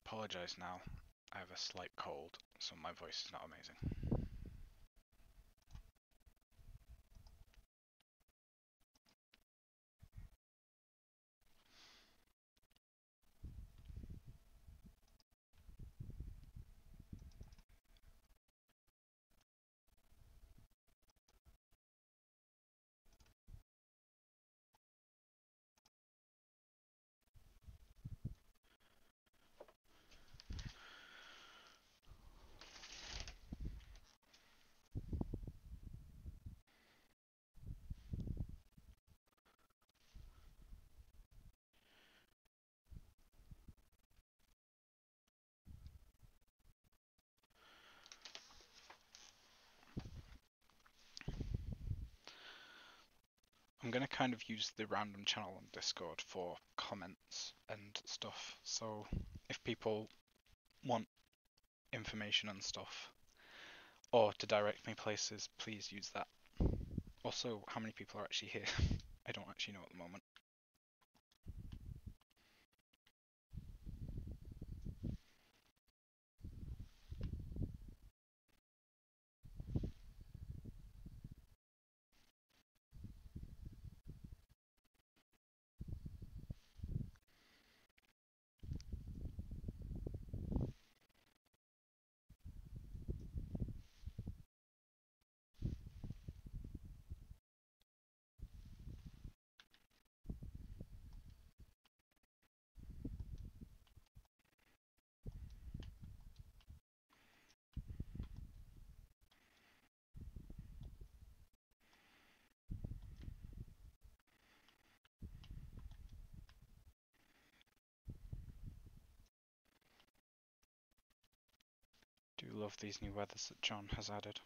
apologise now. I have a slight cold, so my voice is not amazing. I'm going to kind of use the random channel on Discord for comments and stuff, so if people want information and stuff, or to direct me places, please use that. Also, how many people are actually here? I don't actually know at the moment. Do love these new weathers that John has added.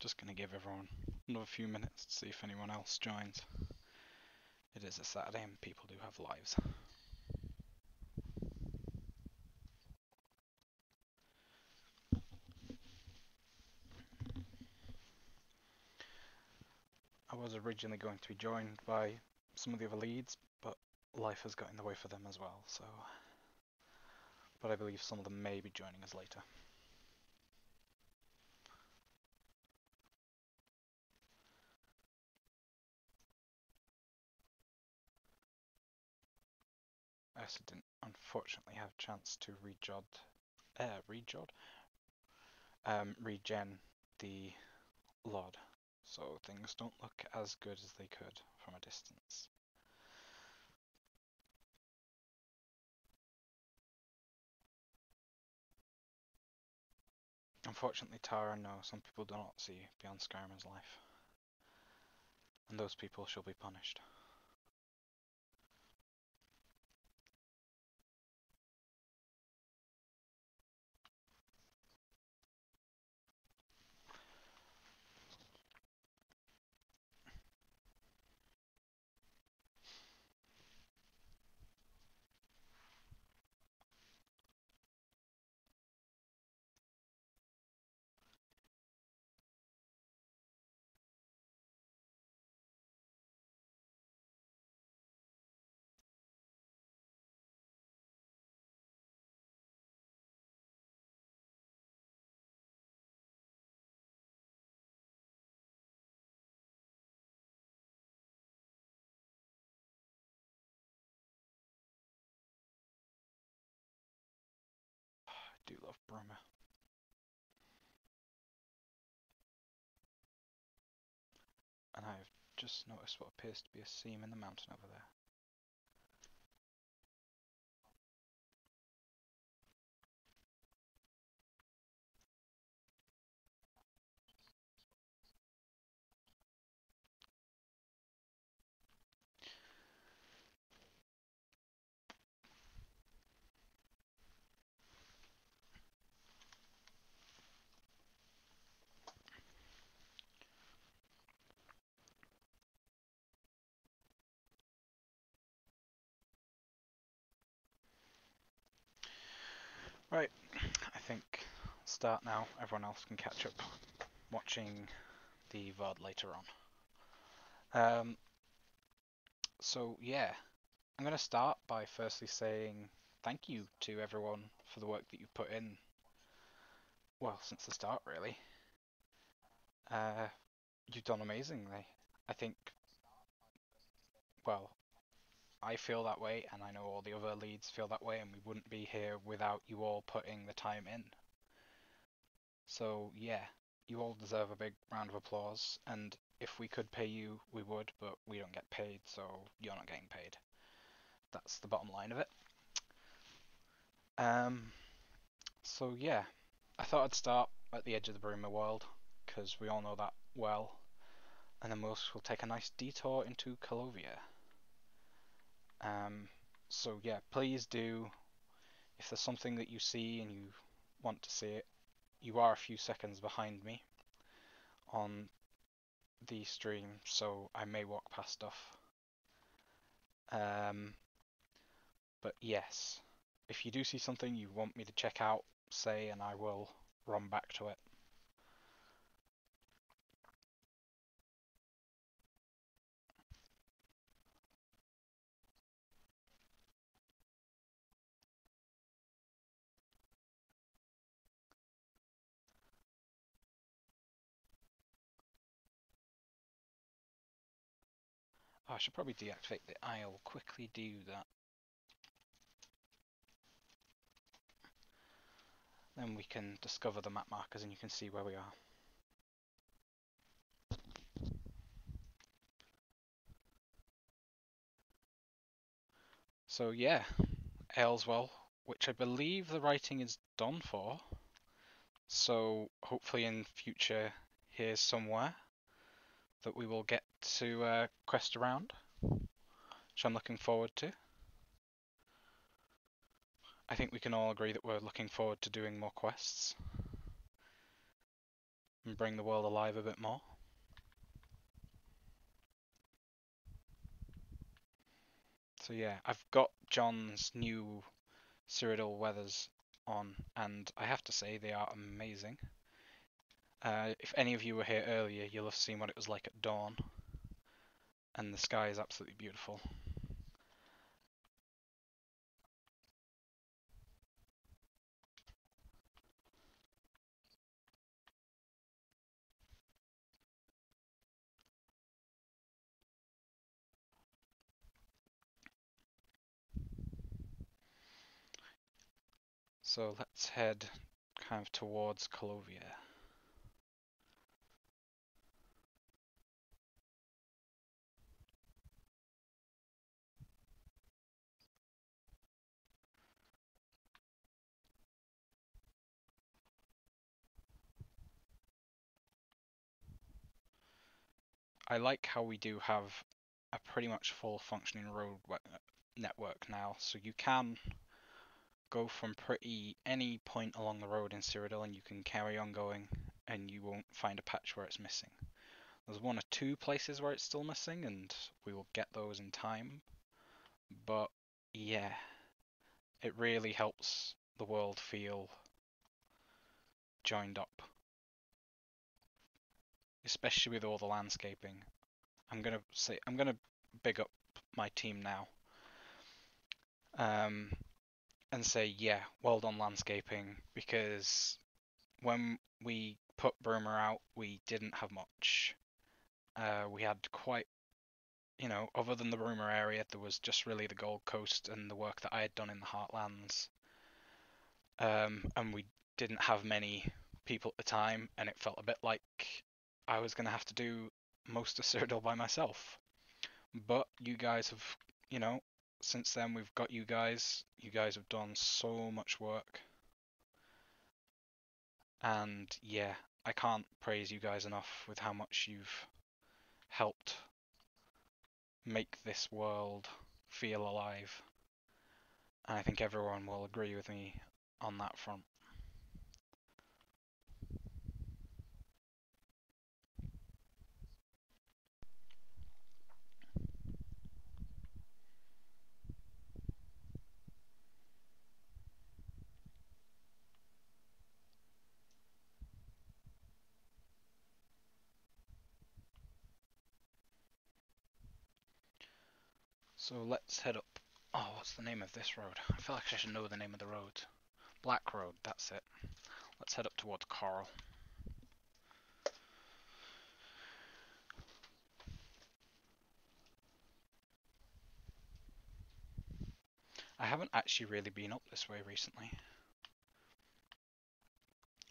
Just going to give everyone another few minutes to see if anyone else joins. It is a Saturday and people do have lives. I was originally going to be joined by some of the other leads, but life has got in the way for them as well, so... But I believe some of them may be joining us later. I also didn't unfortunately have a chance to regen the LOD, so things don't look as good as they could from a distance. Unfortunately, Tara, no, some people do not see beyond Skyrim's life, and those people shall be punished. do love Brummer. And I've just noticed what appears to be a seam in the mountain over there. Right, I think I'll start now. Everyone else can catch up watching the VOD later on. So yeah, I'm going to start by firstly saying thank you to everyone for the work that you've put in, well, since the start really. You've done amazingly. I think, well, I feel that way, and I know all the other leads feel that way, and we wouldn't be here without you all putting the time in. So yeah, you all deserve a big round of applause, and if we could pay you, we would, but we don't get paid, so you're not getting paid. That's the bottom line of it. So yeah, I thought I'd start at the edge of the Bruma world, because we all know that well, and then we'll take a nice detour into Calovia. So yeah, please do, if there's something that you see and you want to see it, you are a few seconds behind me on the stream, so I may walk past stuff. But yes, if you do see something you want me to check out, say, and I will run back to it. Oh, I should probably deactivate the eye. I'll quickly do that. Then we can discover the map markers and you can see where we are. So yeah, Ayleswell, which I believe the writing is done for. So hopefully in future here's somewhere that we will get to quest around, which I'm looking forward to. I think we can all agree that we're looking forward to doing more quests and bring the world alive a bit more. So yeah, I've got John's new Cyrodiil weathers on, and I have to say they are amazing. If any of you were here earlier, you'll have seen what it was like at dawn, and the sky is absolutely beautiful. So let's head kind of towards Calovia. I like how we do have a pretty much full functioning road network now, so you can go from pretty any point along the road in Cyrodiil and you can carry on going and you won't find a patch where it's missing. There's one or two places where it's still missing and we will get those in time, but yeah, it really helps the world feel joined up, especially with all the landscaping. I'm gonna big up my team now, and say yeah, well done landscaping, because when we put Broomer out, we didn't have much. We had quite, other than the Broomer area, there was just really the Gold Coast and the work that I had done in the Heartlands. and we didn't have many people at the time, and it felt a bit like I was going to have to do most of Cyrodiil by myself. But you guys have, you know, since then we've got you guys. You guys have done so much work. And yeah, I can't praise you guys enough with how much you've helped make this world feel alive. And I think everyone will agree with me on that front. So let's head up. Oh, what's the name of this road? I feel like I should know the name of the road. Black Road, that's it. Let's head up towards Coral. I haven't actually really been up this way recently.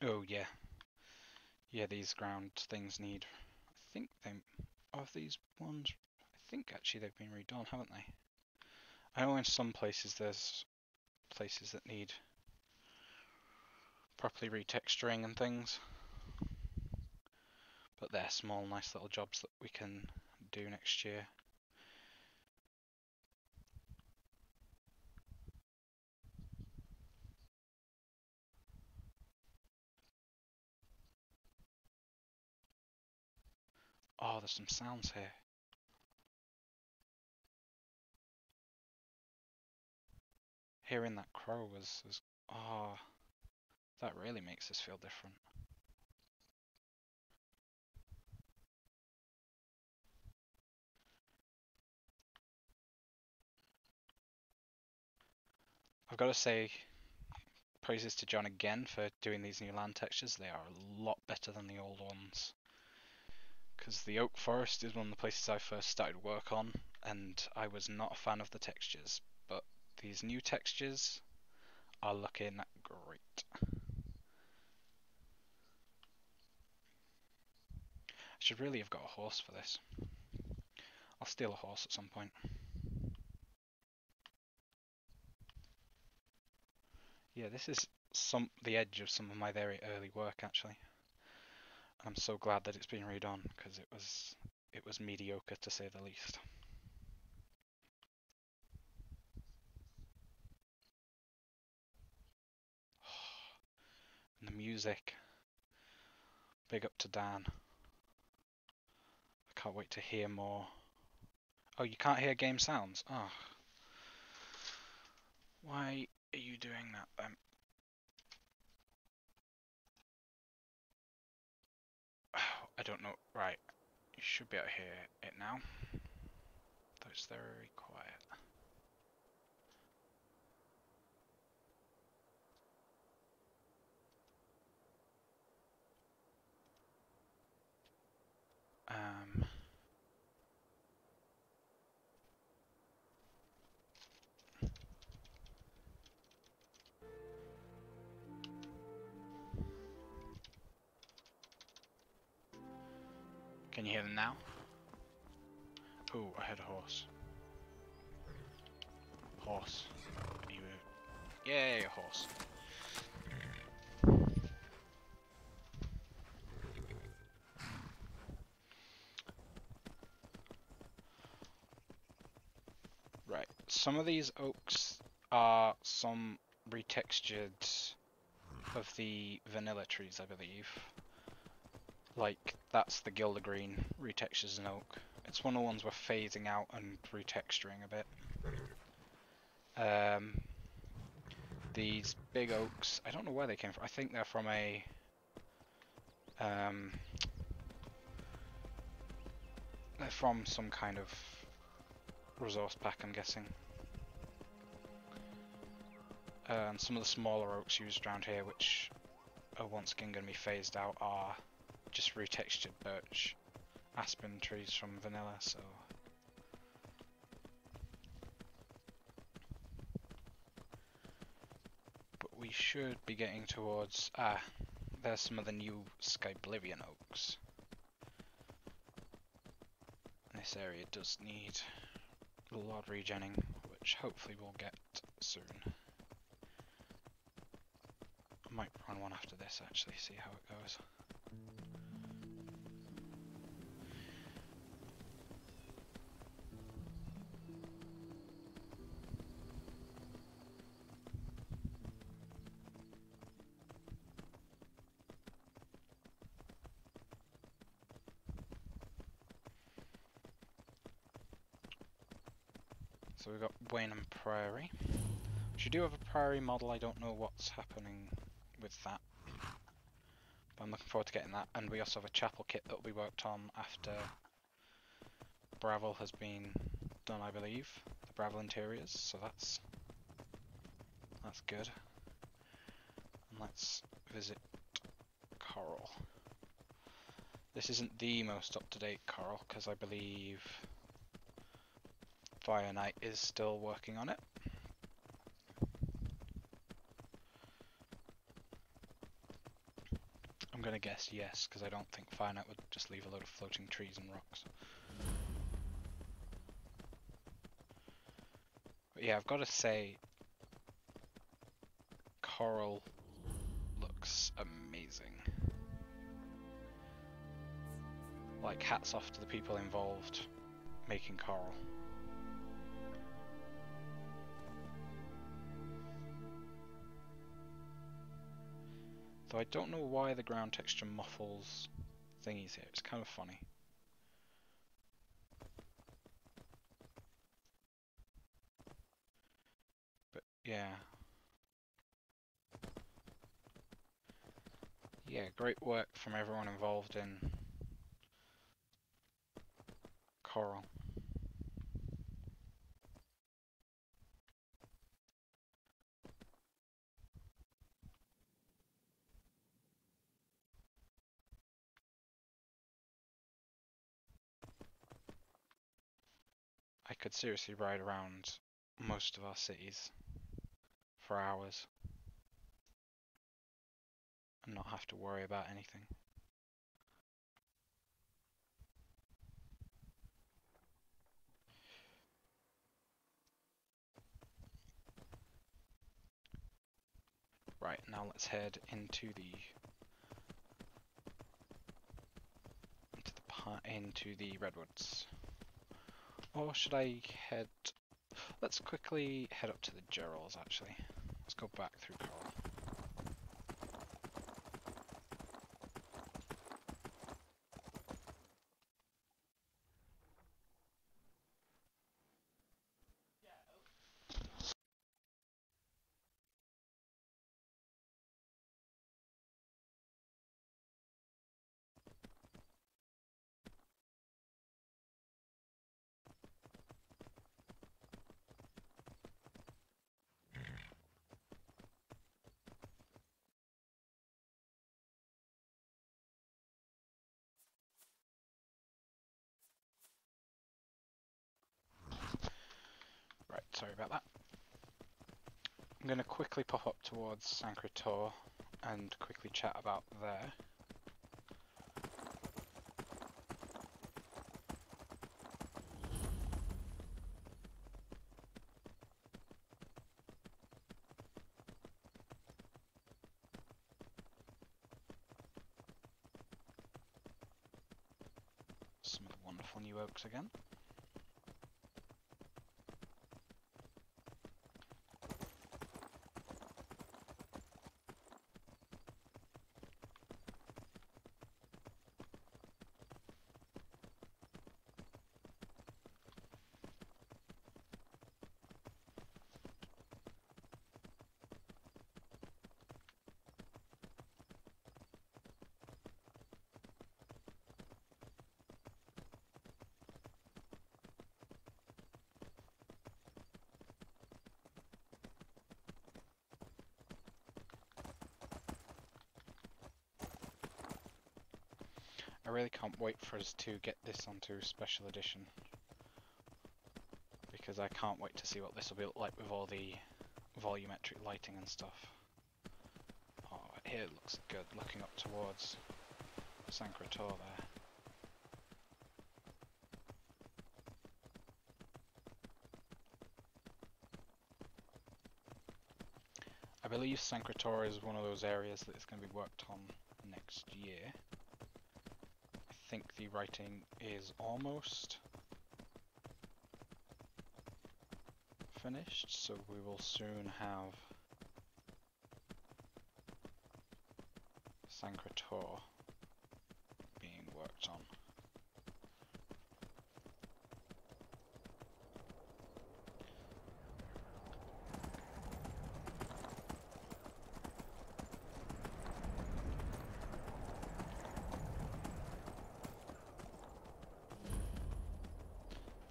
Oh yeah. Yeah, these ground things need... I think they... Of these ones... I think actually they've been redone, haven't they? I know in some places there's places that need properly retexturing and things. But they're small, nice little jobs that we can do next year. Oh, there's some sounds here. Hearing that crow was oh, that really makes this feel different. I've got to say, praises to John again for doing these new land textures. They are a lot better than the old ones. Because the oak forest is one of the places I first started work on, and I was not a fan of the textures. But these new textures are looking great. I should really have got a horse for this. I'll steal a horse at some point. Yeah, this is the edge of some of my very early work actually. I'm so glad that it's been redone because it was mediocre to say the least. And the music. Big up to Dan. I can't wait to hear more. Oh, you can't hear game sounds? Oh. Why are you doing that then? Oh, I don't know. Right. You should be able to hear it now. Though it's very quiet. Um... Can you hear them now? Oh, I heard a horse. Horse. Are you a... Yay, a horse. Right, some of these oaks are some retextured of the vanilla trees, I believe. Like, that's the Gilder Green retextures an oak. It's one of the ones we're phasing out and retexturing a bit. These big oaks, I don't know where they came from. I think they're from a... they're from some kind of resource pack, I'm guessing. And some of the smaller oaks used around here, which are once again going to be phased out, are just retextured birch aspen trees from vanilla, so... But we should be getting towards... there's some of the new Skyblivian oaks. This area does need a lot of regenning, which hopefully we'll get soon. I might run one after this actually, see how it goes. So we've got Waynham Prairie. Which you do have a prairie model, I don't know what's happening with that. But I'm looking forward to getting that. And we also have a chapel kit that will be worked on after Bravel has been done, I believe. The Bravel interiors, so that's good. And let's visit Coral. This isn't the most up-to-date Coral, because I believe Fire Knight is still working on it. I'm gonna guess yes, because I don't think Fire Knight would just leave a load of floating trees and rocks. But yeah, I've got to say, Coral looks amazing. Like, hats off to the people involved making Coral. Though I don't know why the ground texture muffles thingies here, it's kind of funny. But yeah. Yeah, great work from everyone involved in Coral. I could seriously ride around most of our cities for hours and not have to worry about anything. Right, now let's head into the redwoods. Or should I head... Let's quickly head up to the Gerals, actually. Let's go back through Coral. Right, sorry about that. I'm going to quickly pop up towards Sancretor and quickly chat about there. Some of the wonderful new oaks again. I really can't wait for us to get this onto Special Edition, because I can't wait to see what this will be like with all the volumetric lighting and stuff. here looks good, looking up towards Sancretor there. I believe Sancretor is one of those areas that is going to be worked on next year. I think the writing is almost finished, so we will soon have Sancretor being worked on.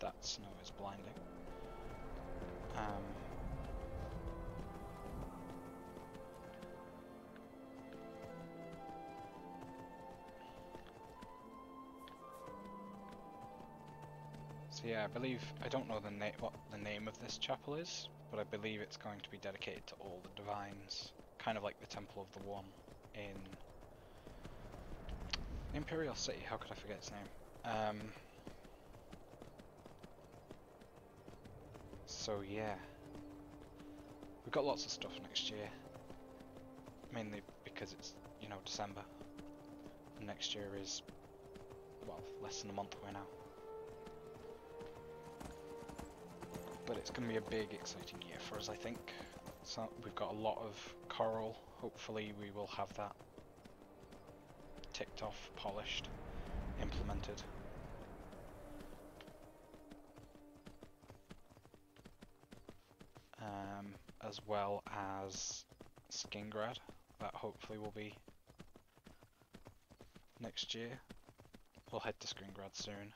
That snow is blinding. So yeah, I don't know what the name of this chapel is, but I believe it's going to be dedicated to all the divines, kind of like the Temple of the One in Imperial City. How could I forget its name? So yeah, we've got lots of stuff next year, mainly because it's, you know, December, and next year is, well, less than a month away now. But it's going to be a big, exciting year for us, I think. So we've got a lot of coral. Hopefully we will have that ticked off, polished, implemented. As well as Skingrad, that hopefully will be next year. We'll head to Skingrad soon.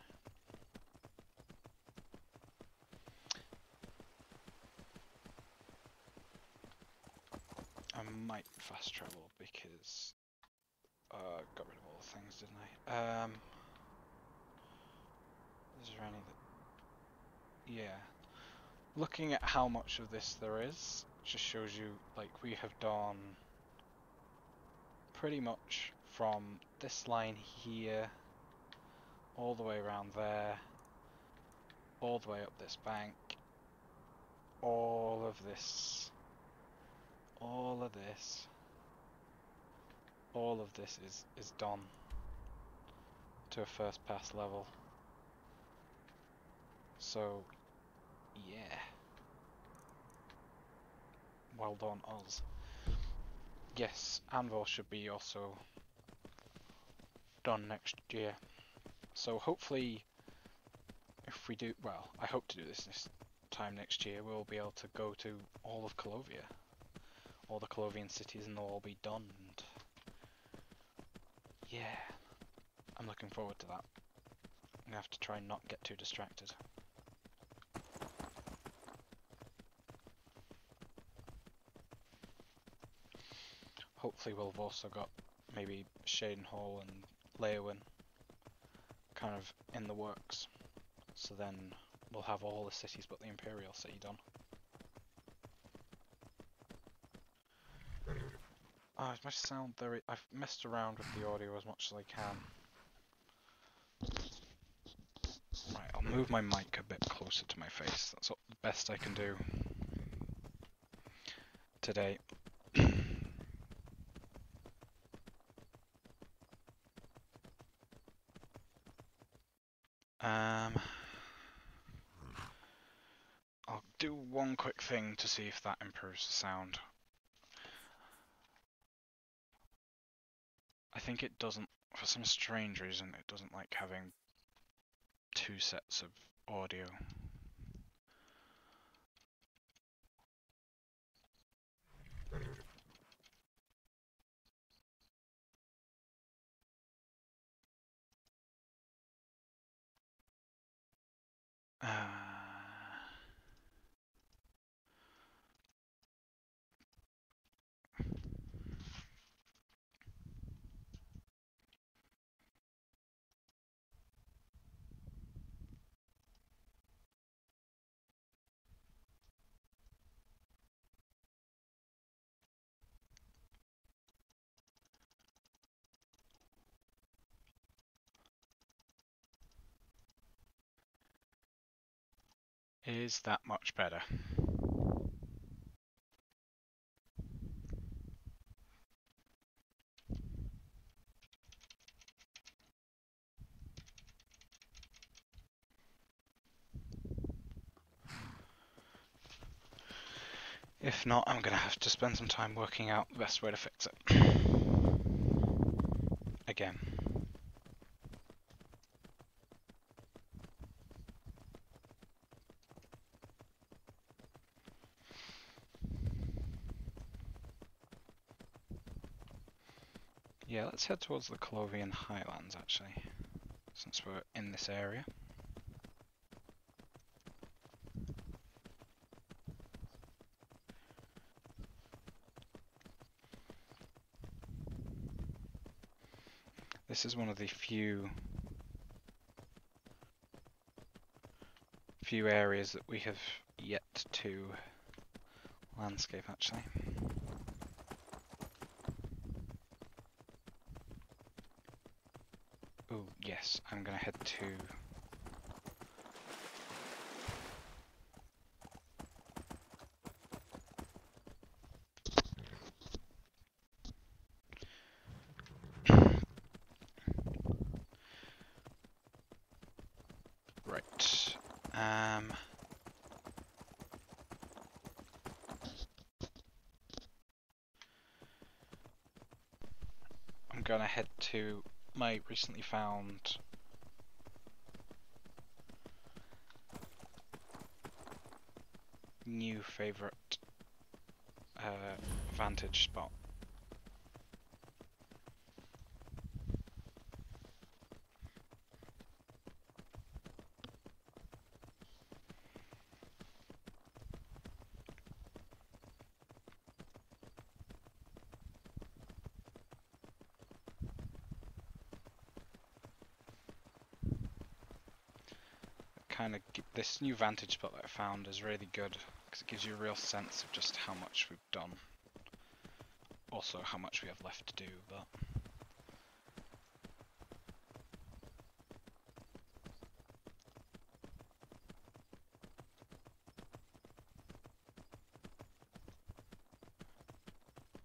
I might fast travel because got rid of all the things, didn't I? Is there any that... Yeah. Looking at how much of this there is, just shows you, like, we have done pretty much from this line here, all the way around there, all the way up this bank, all of this, all of this, all of this is done to a first pass level. So, yeah. Well done, us. Yes, Anvil should be also done next year. So hopefully, if we do, well, I hope to do this time next year, we'll be able to go to all of Colovia. All the Colovian cities, and they'll all be done. And yeah, I'm looking forward to that. I'm gonna have to try and not get too distracted. Hopefully we'll have also got maybe Shadenhall and Leowin kind of in the works. So then we'll have all the cities but the Imperial City done. Oh, is my sound there? I've messed around with the audio as much as I can. Right, I'll move my mic a bit closer to my face. That's the best I can do today. I'll do one quick thing to see if that improves the sound. I think it doesn't, for some strange reason, it doesn't like having two sets of audio. Is that much better? If not, I'm gonna have to spend some time working out the best way to fix it. Again. Yeah, let's head towards the Colovian Highlands actually, since we're in this area. This is one of the few areas that we have yet to landscape actually. Oh yes, I'm gonna head to right. I'm gonna head to my recently found new favourite vantage spot. This new vantage spot that I found is really good because it gives you a real sense of just how much we've done. Also how much we have left to do, but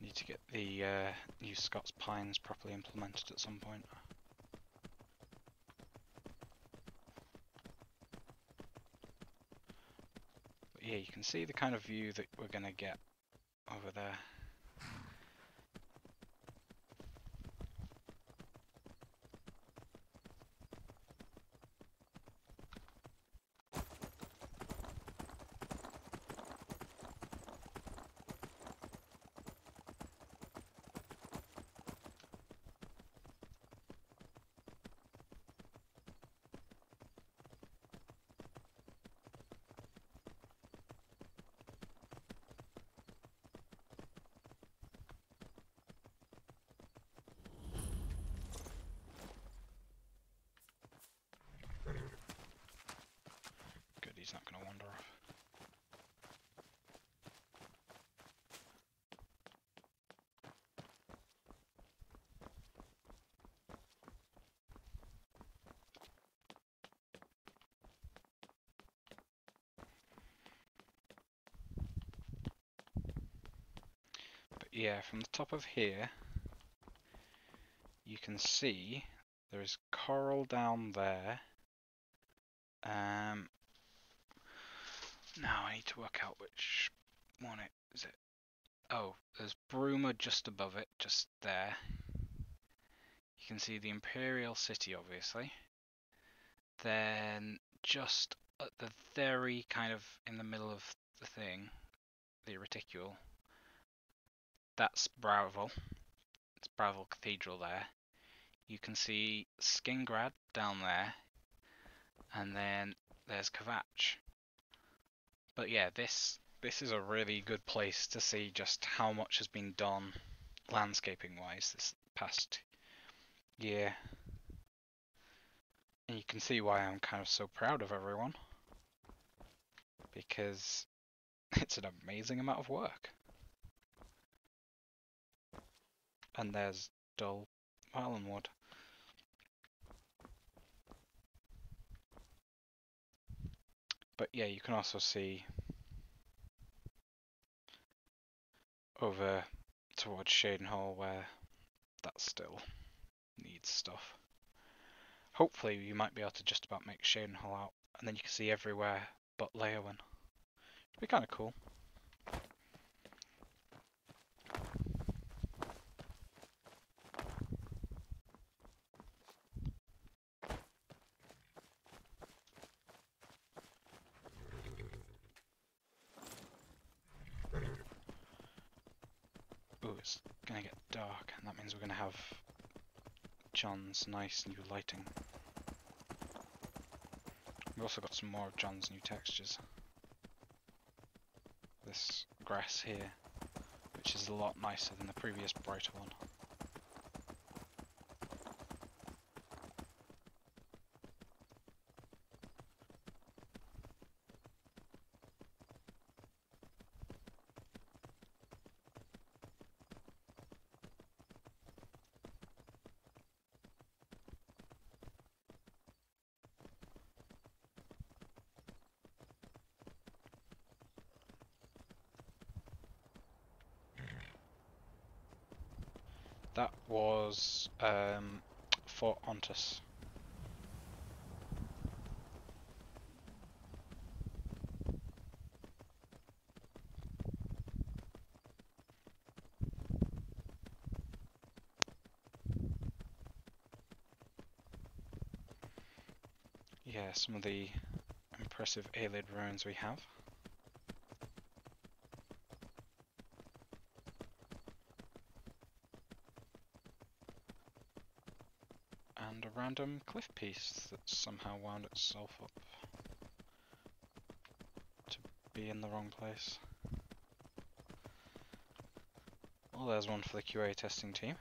need to get the new Scots Pines properly implemented at some point. But yeah, you can see the kind of view that we're gonna get over there. Good, he's not gonna wander off. But yeah, from the top of here, you can see there is coral down there. Now I need to work out which one it is. Oh, there's Bruma just above it, just there. You can see the Imperial City, obviously. Then just at the very kind of in the middle of the thing, the reticule, that's Brauvel. It's Brauvel Cathedral there. You can see Skingrad down there, and then there's Kvatch. But yeah, this is a really good place to see just how much has been done landscaping wise this past year. And you can see why I'm kind of so proud of everyone, because it's an amazing amount of work. And there's Dull Islandwood. But yeah, you can also see over towards Shaden Hall where that still needs stuff. Hopefully you might be able to just about make Shaden Hall out, and then you can see everywhere but Leowen. It'd be kind of cool. Ooh, it's gonna get dark, and that means we're gonna have John's nice new lighting. We've also got some more of John's new textures. This grass here, which is a lot nicer than the previous brighter one. That was Fort Ontus. Yeah, some of the impressive Aelid ruins we have. And a random cliff piece that somehow wound itself up to be in the wrong place. Well, there's one for the QA testing team.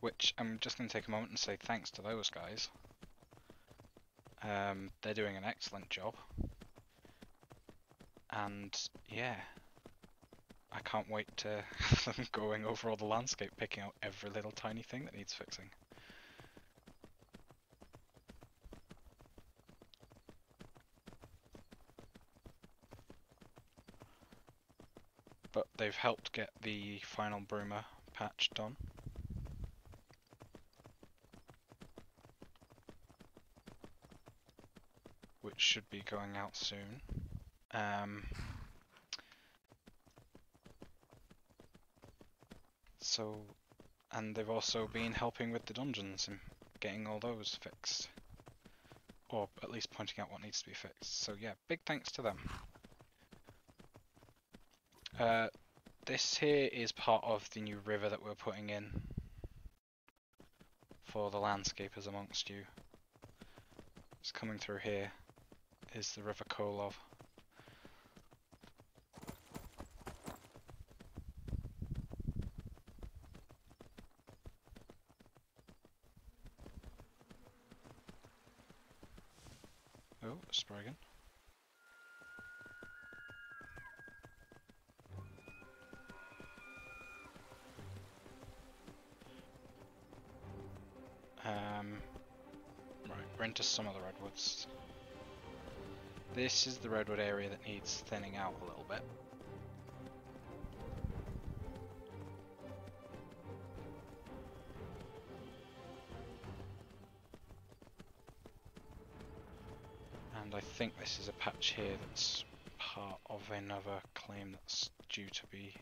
Which I'm just going to take a moment and say thanks to those guys. They're doing an excellent job. And yeah, I can't wait to have them going over all the landscape, picking out every little tiny thing that needs fixing. But they've helped get the final Bruma patch done. Which should be going out soon. And they've also been helping with the dungeons and getting all those fixed. Or at least pointing out what needs to be fixed. So yeah, big thanks to them. This here is part of the new river that we're putting in for the landscapers amongst you. It's coming through here is the River Kolov. Oh, a Spriggan. Right, we're into some of the redwoods. This is the redwood area that needs thinning out a little bit. And I think this is a patch here that's part of another claim that's due to be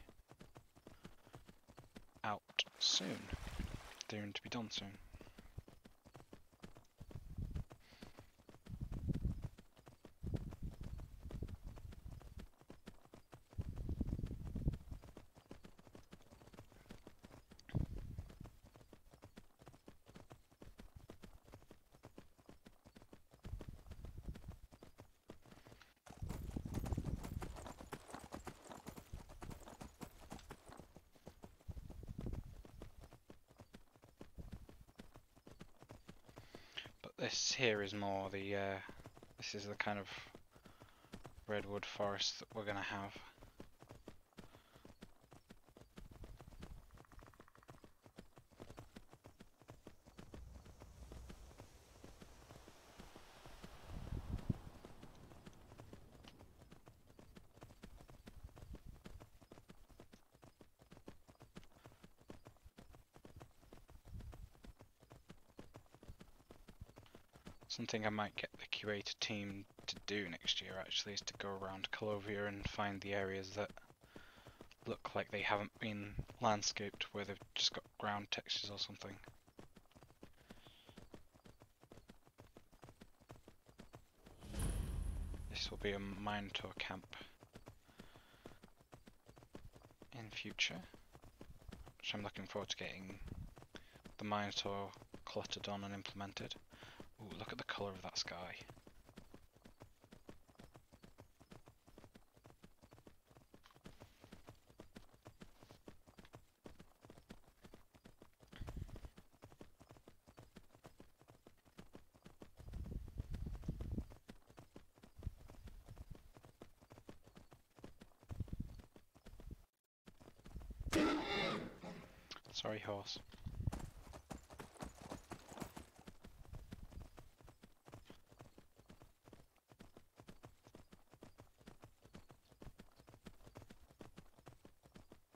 out soon. They're to be done soon. This here is more the, this is the kind of redwood forest that we're going to have. Something I might get the curator team to do next year actually is to go around Calovia and find the areas that look like they haven't been landscaped, where they've just got ground textures or something. This will be a Minotaur camp in future, which I'm looking forward to getting the Minotaur cluttered on and implemented. Ooh, look at the colour of that sky. Sorry, horse.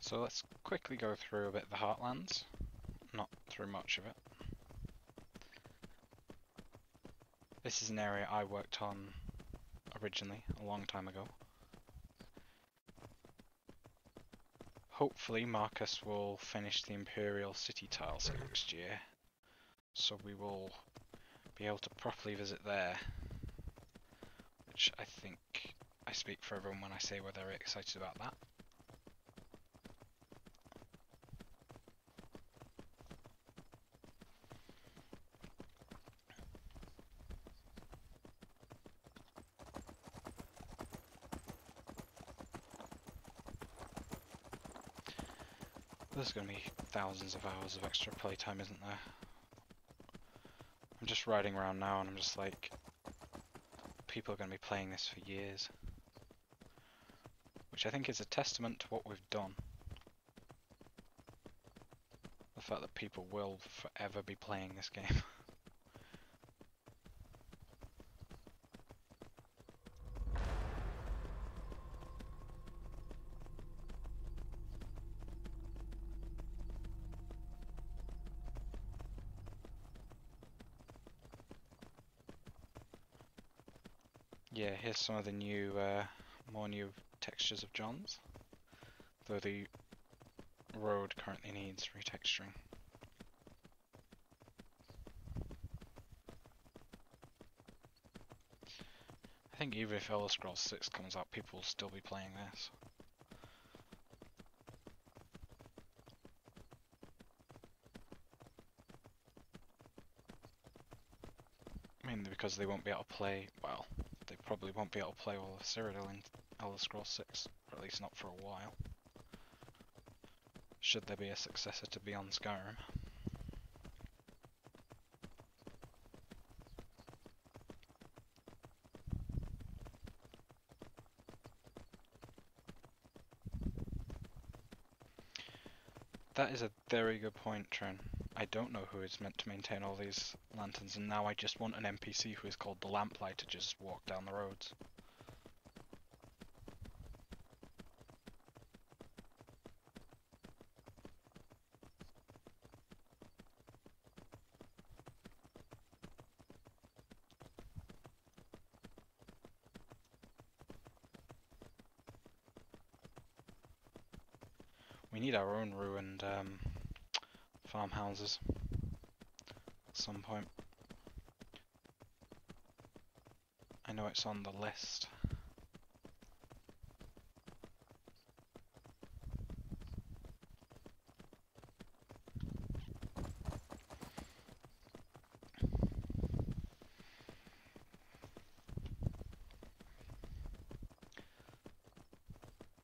So let's quickly go through a bit of the Heartlands, not through much of it. This is an area I worked on originally, a long time ago. Hopefully Marcus will finish the Imperial City tiles next year, so we will be able to properly visit there, which I think I speak for everyone when I say we're very excited about that. There's going to be thousands of hours of extra playtime, isn't there? I'm just riding around now and I'm just like, people are going to be playing this for years. Which I think is a testament to what we've done. The fact that people will forever be playing this game. Yeah, here's some of the new, more new textures of John's, though the road currently needs retexturing. I think even if Elder Scrolls 6 comes out, people will still be playing this. Mainly because they won't be able to play, well, they probably won't be able to play all of Cyrodiil in Elder Scrolls 6, or at least not for a while. Should there be a successor to Beyond Skyrim. That is a very good point, Tren. I don't know who is meant to maintain all these lanterns, and now I just want an NPC who is called the Lamplight to just walk down the roads. We need our own ruined farmhouses at some point. I know it's on the list.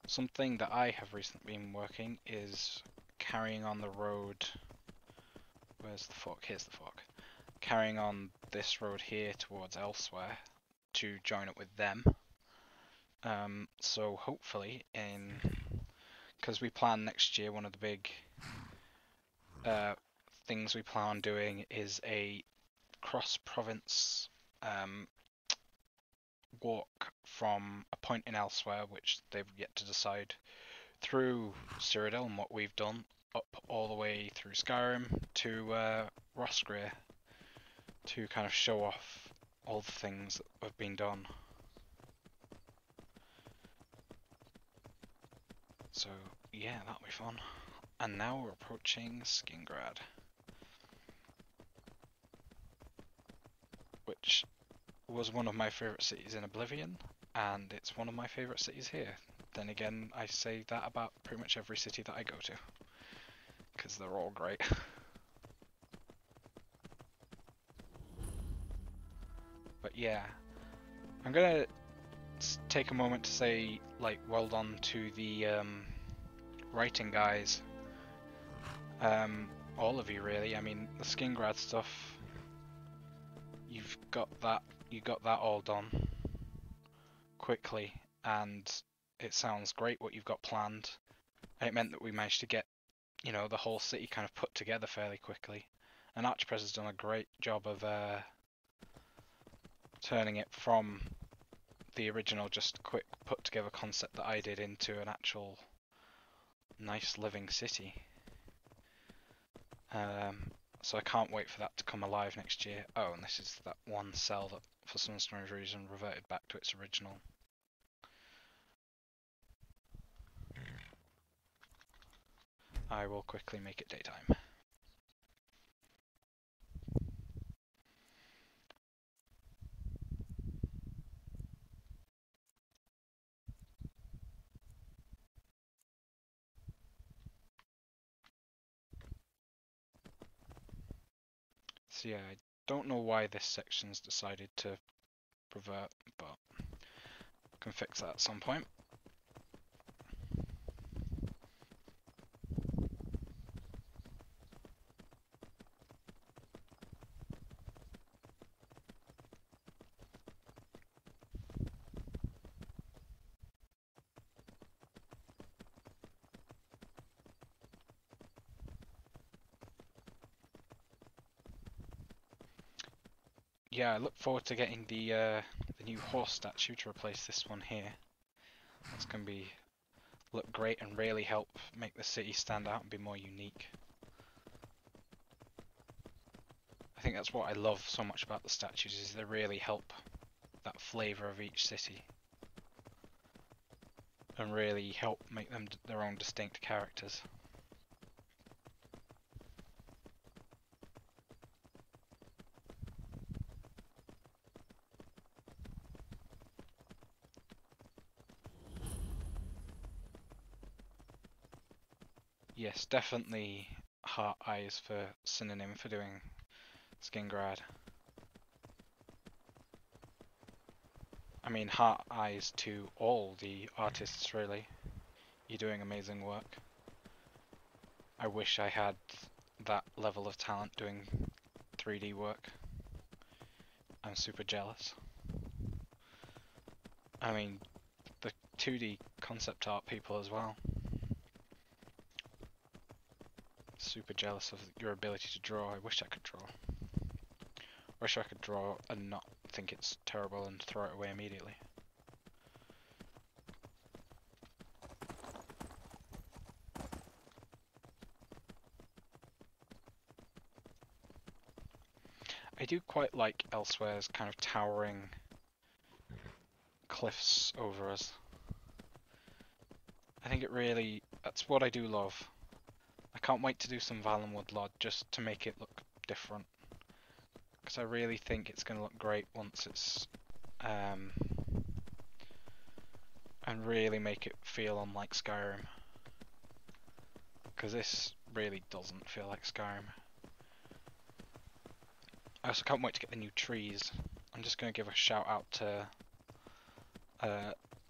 Something that I have recently been working is carrying on the road. Where's the fork? Here's the fork. Carrying on this road here towards elsewhere to join up with them. So hopefully, because we plan next year, one of the big things we plan on doing is a cross-province walk from a point in elsewhere, which they've yet to decide, through Cyrodiil and what we've done, up all the way through Skyrim to Rosgrir, to kind of show off all the things that have been done. So yeah, that'll be fun. And now we're approaching Skingrad, which was one of my favourite cities in Oblivion, and it's one of my favourite cities here. Then again, I say that about pretty much every city that I go to, because they're all great. But yeah, I'm gonna take a moment to say, like, well done to the writing guys. All of you really. I mean, the Skingrad stuff, you got that all done quickly, and it sounds great what you've got planned. And it meant that we managed to get, you know, the whole city kind of put together fairly quickly. And Archpress has done a great job of turning it from the original just quick put together concept that I did into an actual nice living city. So I can't wait for that to come alive next year. Oh, and this is that one cell that for some strange reason reverted back to its original. I will quickly make it daytime. So yeah, I don't know why this section's decided to revert, but I can fix that at some point. Yeah, I look forward to getting the new horse statue to replace this one here. That's gonna look great and really help make the city stand out and be more unique. I think that's what I love so much about the statues, is they really help that flavour of each city and really help make them their own distinct characters. Yes, definitely heart eyes for synonym for doing Skingrad. I mean, heart eyes to all the artists, really. You're doing amazing work. I wish I had that level of talent doing 3D work. I'm super jealous. I mean, the 2D concept art people as well. Super jealous of your ability to draw. I wish I could draw. Wish I could draw and not think it's terrible and throw it away immediately. I do quite like Elsewhere's kind of towering cliffs over us. I think that's what I do love. I can't wait to do some Valenwood Lodge just to make it look different. Because I really think it's going to look great once it's... and really make it feel unlike Skyrim. Because this really doesn't feel like Skyrim. I also can't wait to get the new trees. I'm just going to give a shout out to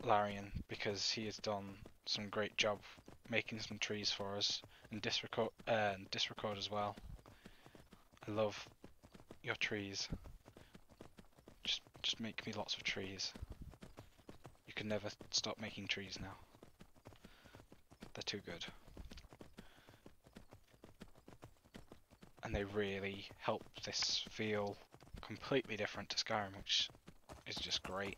Larian, because he has done some great job making some trees for us, and Disrecord as well. I love your trees. Just make me lots of trees. You can never stop making trees now. They're too good. And they really help this feel completely different to Skyrim, which is just great.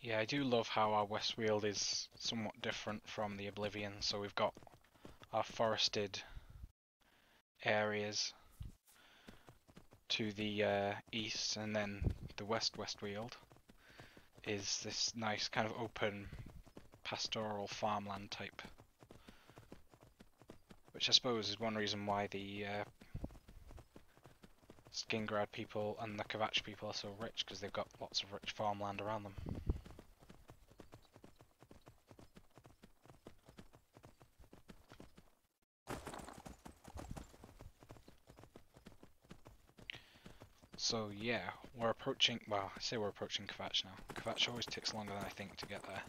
Yeah, I do love how our Westweald is somewhat different from the Oblivion. So we've got our forested areas to the east, and then the Westweald is this nice kind of open pastoral farmland type, which I suppose is one reason why the Skingrad people and the Kvatch people are so rich, because they've got lots of rich farmland around them. So yeah, we're approaching, well, I say we're approaching Kvatch now. Kvatch always takes longer than I think to get there.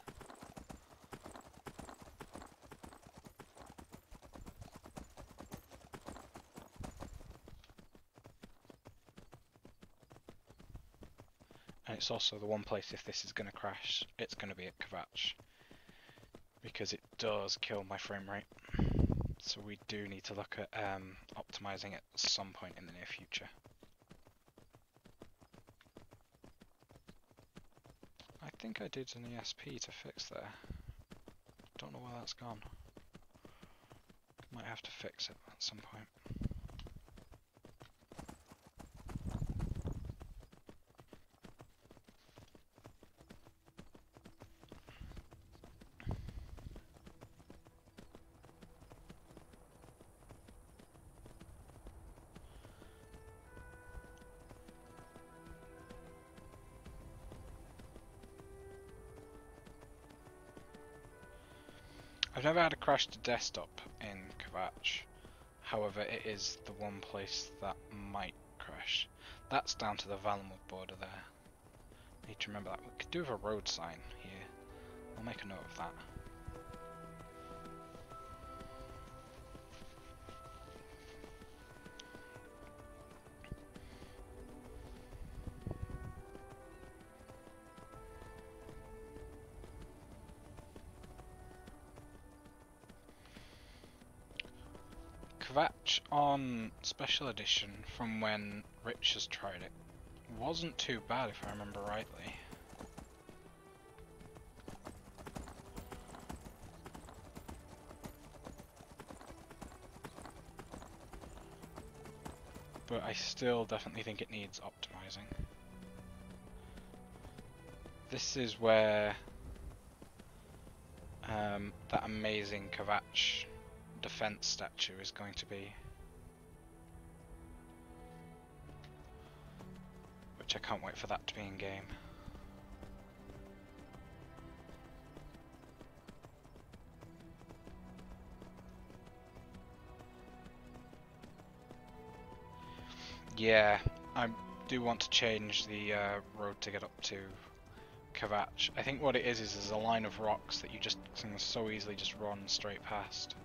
And it's also the one place, if this is going to crash, it's going to be at Kvatch, because it does kill my frame rate. So we do need to look at optimizing it at some point in the near future. I think I did an ESP to fix there. Don't know where that's gone. Might have to fix it at some point. I've never had a crash to desktop in Kvatch. However, it is the one place that might crash. That's down to the Valamut border there. Need to remember that. We could do with a road sign here. I'll make a note of that. Kvatch on Special Edition from when Rich has tried it wasn't too bad if I remember rightly. But I still definitely think it needs optimizing. This is where that amazing Kvatch defense statue is going to be, which I can't wait for that to be in game. Yeah, I do want to change the road to get up to Kvatch. I think what it is there's a line of rocks that you just can so easily just run straight past.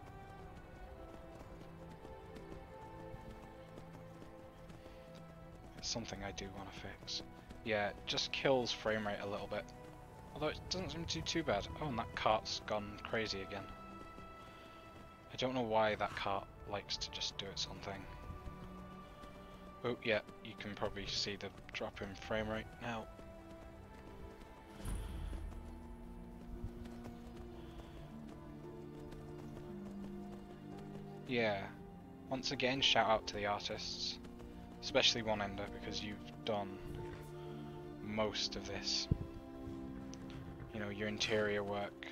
It's something I do want to fix. Yeah, it just kills frame rate a little bit. Although it doesn't seem to do too bad. Oh, and that cart's gone crazy again. I don't know why that cart likes to just do its own thing. Oh yeah, you can probably see the drop in frame rate now. Yeah, once again shout out to the artists, especially One Ender, because you've done most of this. You know, your interior work,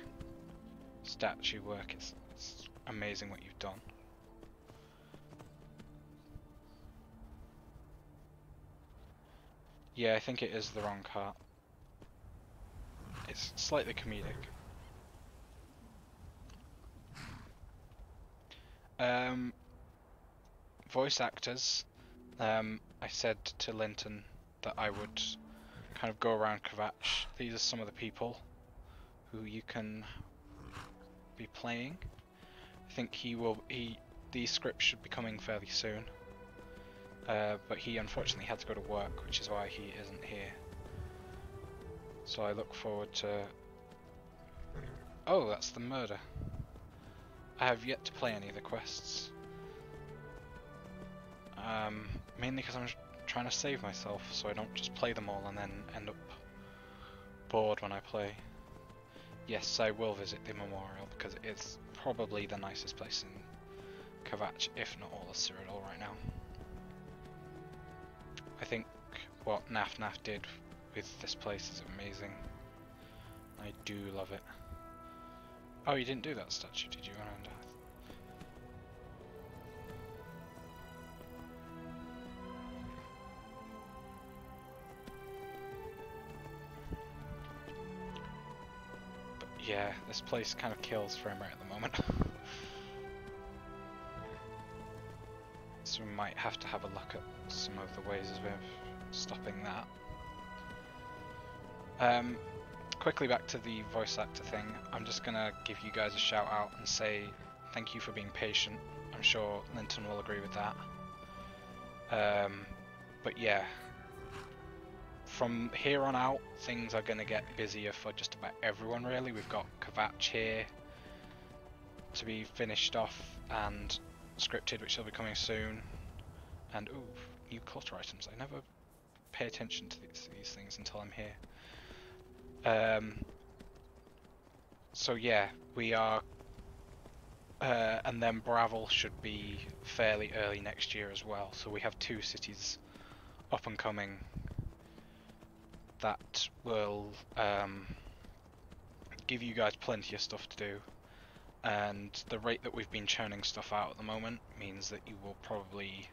statue work, it's amazing what you've done. Yeah, I think it is the wrong cart. It's slightly comedic. Voice actors. I said to Linton that I would kind of go around Kvatch. These are some of the people who you can be playing. I think these scripts should be coming fairly soon. But he unfortunately had to go to work, which is why he isn't here. So I look forward to... Oh, that's the murder. I have yet to play any of the quests. Mainly because I'm trying to save myself, so I don't just play them all and then end up bored when I play. Yes, I will visit the memorial because it is probably the nicest place in Kvatch, if not all of Cyrodiil right now. I think what Naf did with this place is amazing. I do love it. Oh, you didn't do that statue, did you, Ananda? But yeah, this place kind of kills frame rate at the moment. So we might have to have a look at some of the ways of stopping that. Quickly back to the voice actor thing, I'm just gonna give you guys a shout out and say thank you for being patient. I'm sure Linton will agree with that. But yeah, from here on out, things are gonna get busier for just about everyone really. We've got Kvatch here to be finished off and scripted, which will be coming soon. And ooh, new clutter items. I never pay attention to these things until I'm here. So yeah, we are, and then Bravel should be fairly early next year as well. So we have 2 cities up and coming that will give you guys plenty of stuff to do. And the rate that we've been churning stuff out at the moment means that you will probably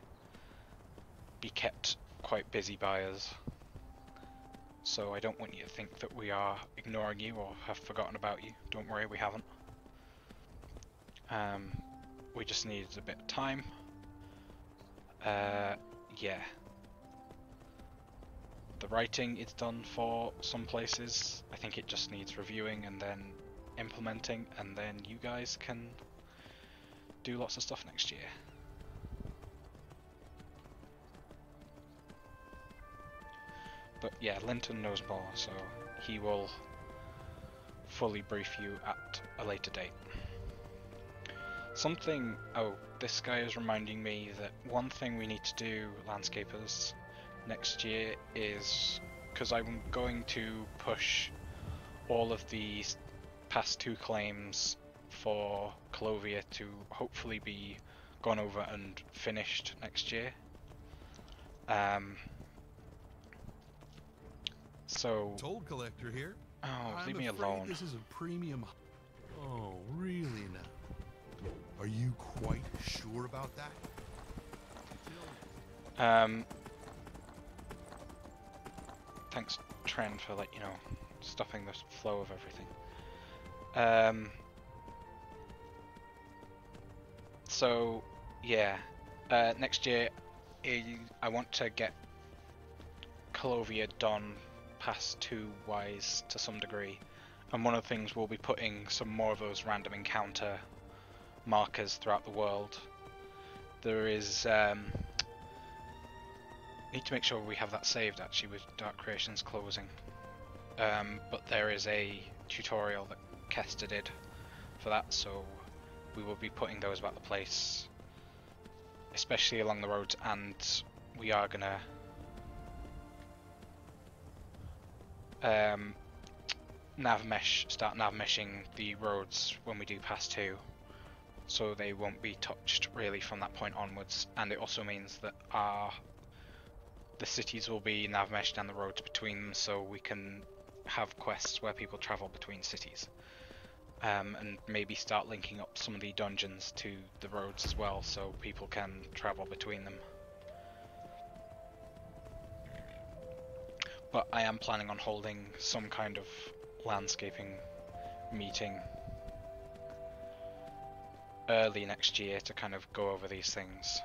be kept quite busy by us. So I don't want you to think that we are ignoring you or have forgotten about you. Don't worry, we haven't. We just needed a bit of time. Yeah. The writing is done for some places. I think it just needs reviewing and then implementing, and then you guys can do lots of stuff next year. But yeah, Linton knows more, so he will fully brief you at a later date. Oh, this guy is reminding me that one thing we need to do, landscapers, next year is, because I'm going to push all of the past 2 claims for Clovia to hopefully be gone over and finished next year. So toll collector here. Oh, leave me I'm alone. afraid this is a premium. Oh, really now? Are you quite sure about that? Thanks, Trend, for stopping the flow of everything. So yeah, next year I want to get Clovia done past 2 wise to some degree, and one of the things we'll be putting some more of those random encounter markers throughout the world. There is need to make sure we have that saved actually with Dark Creations closing, but there is a tutorial that Kester did for that, so we will be putting those about the place, especially along the roads, and we are gonna start nav meshing the roads when we do pass 2, so they won't be touched really from that point onwards. And it also means that the cities will be nav meshed and the roads between them, so we can have quests where people travel between cities, and maybe start linking up some of the dungeons to the roads as well, so people can travel between them. But I am planning on holding some kind of landscaping meeting early next year to kind of go over these things.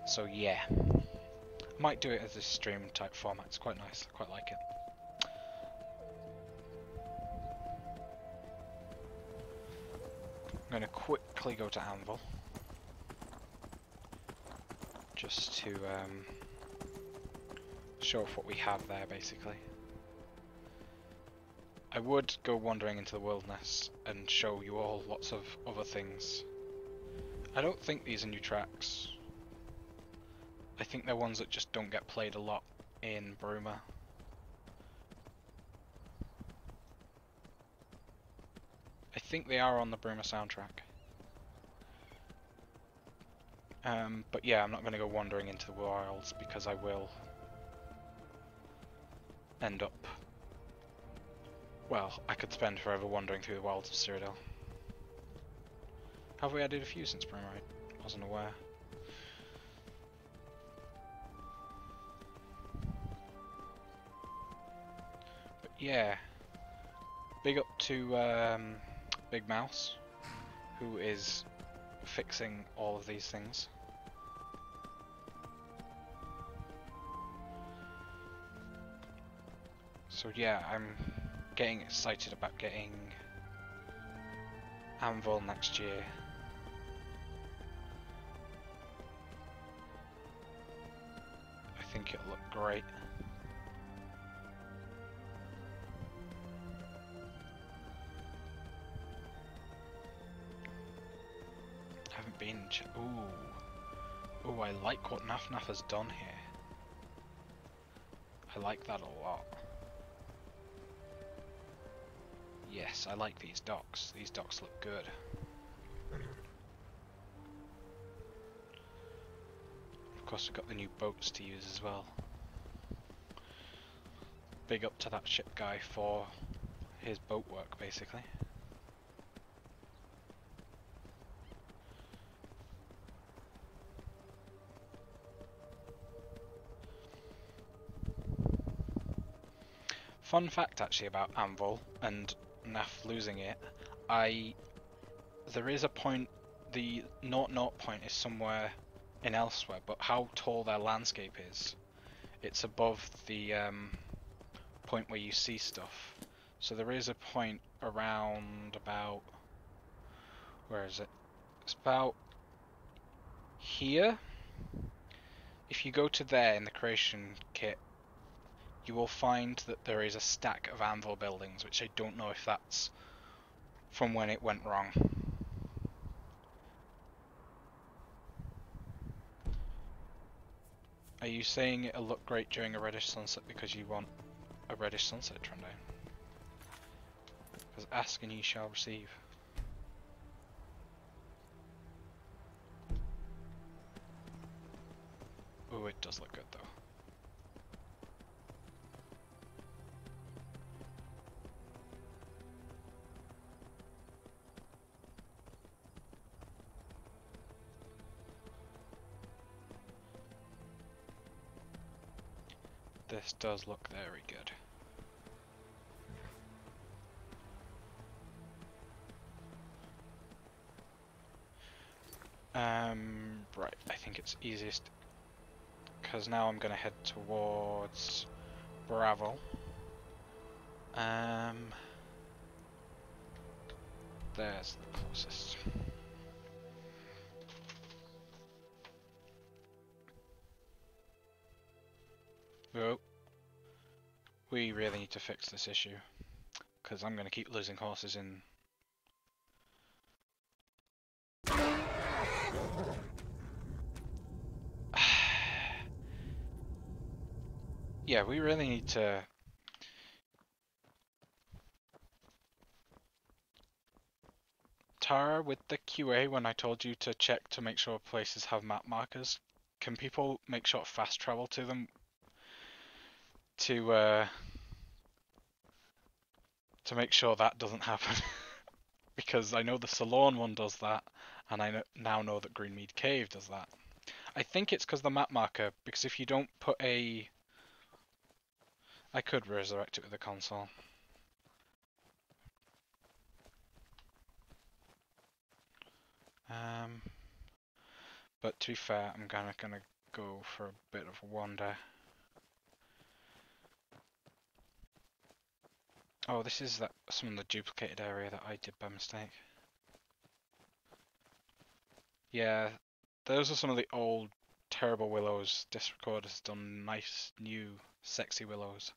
So yeah, might do it as a stream type format. It's quite nice. I quite like it. I'm going to quickly go to Anvil just to show off what we have there, basically. I would go wandering into the wilderness and show you all lots of other things. I don't think these are new tracks. I think they're ones that just don't get played a lot in Bruma. think they are on the Bruma soundtrack. But yeah, I'm not going to go wandering into the wilds because I will end up... Well, I could spend forever wandering through the wilds of Cyrodiil. Have we added a few since Bruma? I wasn't aware. But yeah, big up to Big Mouse, who is fixing all of these things. So yeah, I'm getting excited about getting Anvil next year. I think it'll look great. I haven't been... Ooh, I like what Naf Naf has done here. I like that a lot. Yes, I like these docks. These docks look good. Of course, we've got the new boats to use as well. Big up to that ship guy for his boat work, basically. Fun fact actually about Anvil and Naf losing it, there is a point, the 0-0 point is somewhere in elsewhere, but how tall their landscape is, it's above the point where you see stuff. So there is a point around about, where is it? It's about here. If you go to there in the creation kit, you will find that there is a stack of Anvil buildings, which I don't know if that's from when it went wrong. Are you saying it'll look great during a reddish sunset because you want a reddish sunset, Trondheim? Because ask and ye shall receive. Oh, it does look good though. This does look very good. Right, I think it's easiest because now I'm gonna head towards Bravel. There's the closest. Oh, we really need to fix this issue because I'm gonna keep losing horses in. Yeah, we really need to. Tara, with the QA, when I told you to check to make sure places have map markers, can people make sure fast travel to them to make sure that doesn't happen? Because I know the Salorn one does that, and I now know that Greenmead Cave does that. I think it's because the map marker, because if you don't put a... I could resurrect it with the console. But to be fair, I'm gonna go for a bit of a wander. Oh, this is some of the duplicated area that I did by mistake. Yeah, those are some of the old terrible willows. Discord has done nice, new, sexy willows.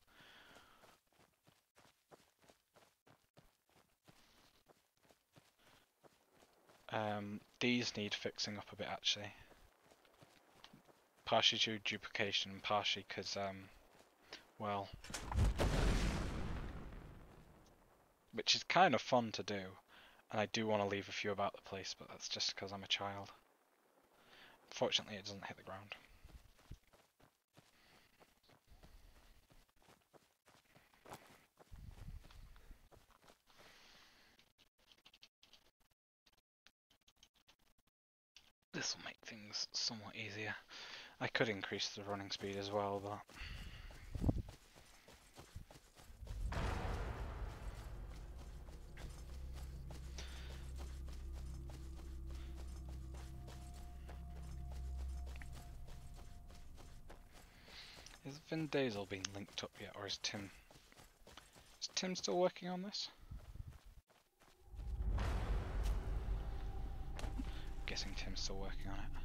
These need fixing up a bit actually. Partially due to duplication, partially because, well, which is kind of fun to do. And I do want to leave a few about the place, but that's just because I'm a child. Fortunately, it doesn't hit the ground. This will make things somewhat easier. I could increase the running speed as well, but... Has Vin Diesel been linked up yet, or is Tim... Is Tim still working on this? Guessing Tim's still working on it.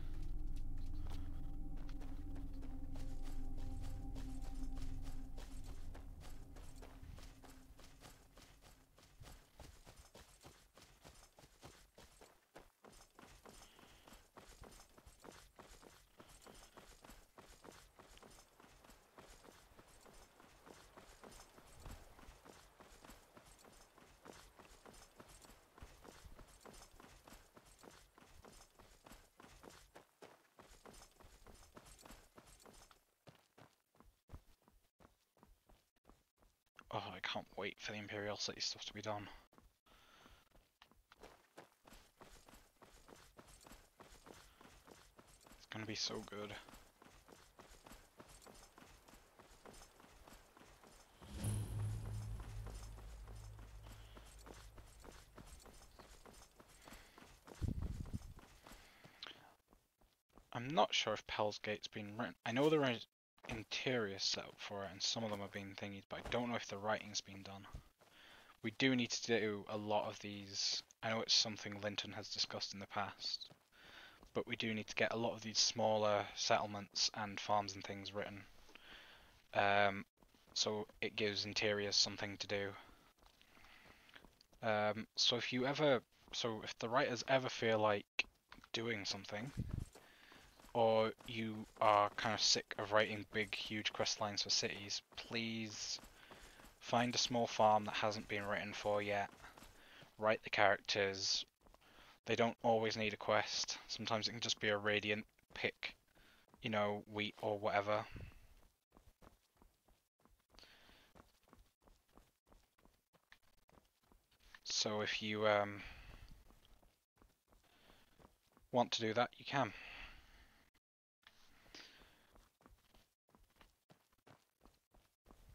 Oh, I can't wait for the Imperial City stuff to be done. It's gonna be so good. I'm not sure if Pell's Gate's been written. I know there are interiors set up for it, and some of them are being thingied, but I don't know if the writing's been done. We do need to do a lot of these. I know it's something Linton has discussed in the past, but we do need to get a lot of these smaller settlements and farms and things written. So it gives interiors something to do. So if the writers ever feel like doing something, or you are kind of sick of writing big, huge quest lines for cities, please find a small farm that hasn't been written for yet. Write the characters. They don't always need a quest. Sometimes it can just be a radiant pick, you know, wheat or whatever. So if you want to do that, you can.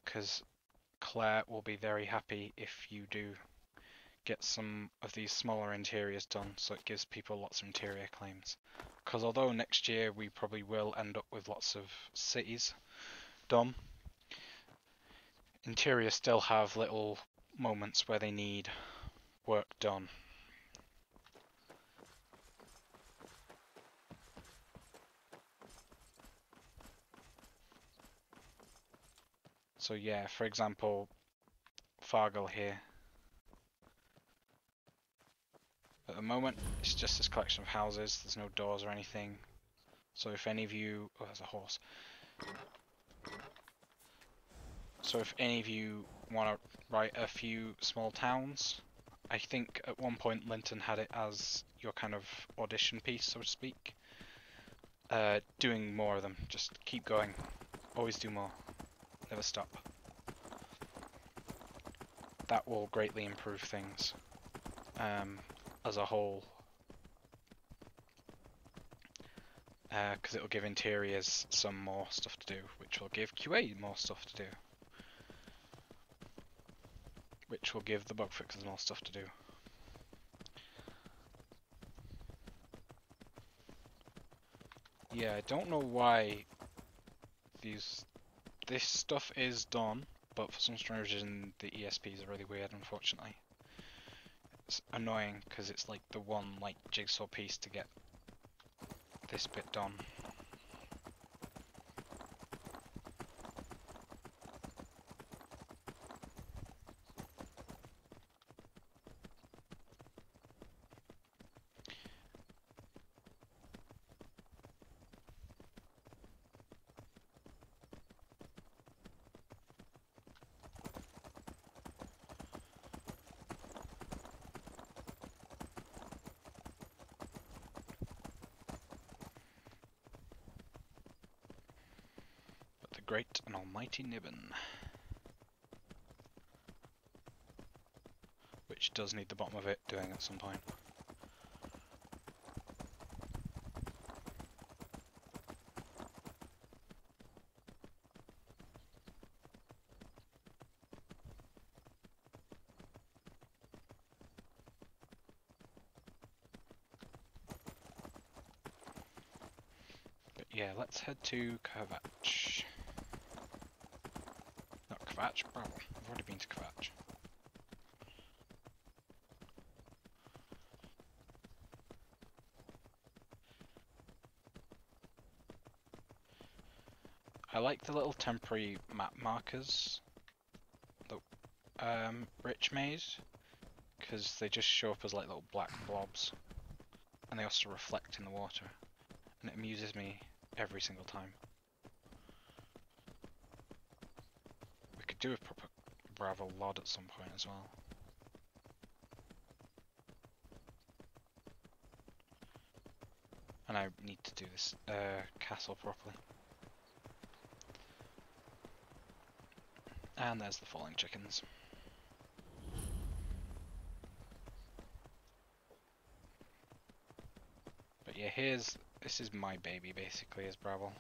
Because Claire will be very happy if you do get some of these smaller interiors done, so it gives people lots of interior claims. Because although next year we probably will end up with lots of cities done, interiors still have little moments where they need work done. So yeah, for example, Fargle here. At the moment, it's just this collection of houses. There's no doors or anything. So if any of you... Oh, there's a horse. So if any of you want to write a few small towns, I think at one point Linton had it as your kind of audition piece, so to speak. Doing more of them. Just keep going. Always do more. Never stop. That will greatly improve things as a whole. Because it will give interiors some more stuff to do, which will give QA more stuff to do. Which will give the bug fixers more stuff to do. Yeah, I don't know why this stuff is done, but for some strange reason the ESPs are really weird, unfortunately. It's annoying because it's like the one like jigsaw piece to get this bit done. great and almighty Nibbin. Which does need the bottom of it doing at some point. But yeah, let's head to Kvatch. Not Kvatch, Bravo. I've already been to Kvatch. I like the little temporary map markers that Rich made, because they just show up as like little black blobs, and they also reflect in the water, and it amuses me every single time. We could do a proper Bravo LOD at some point as well. And I need to do this castle properly. And there's the falling chickens. But yeah, this is my baby basically, is Bravo.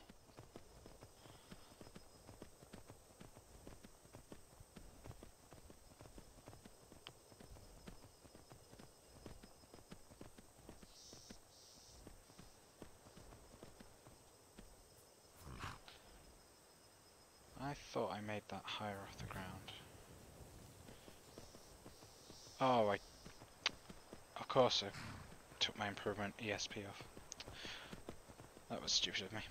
I thought I made that higher off the ground. Oh, of course I took my improvement ESP off. That was stupid of me.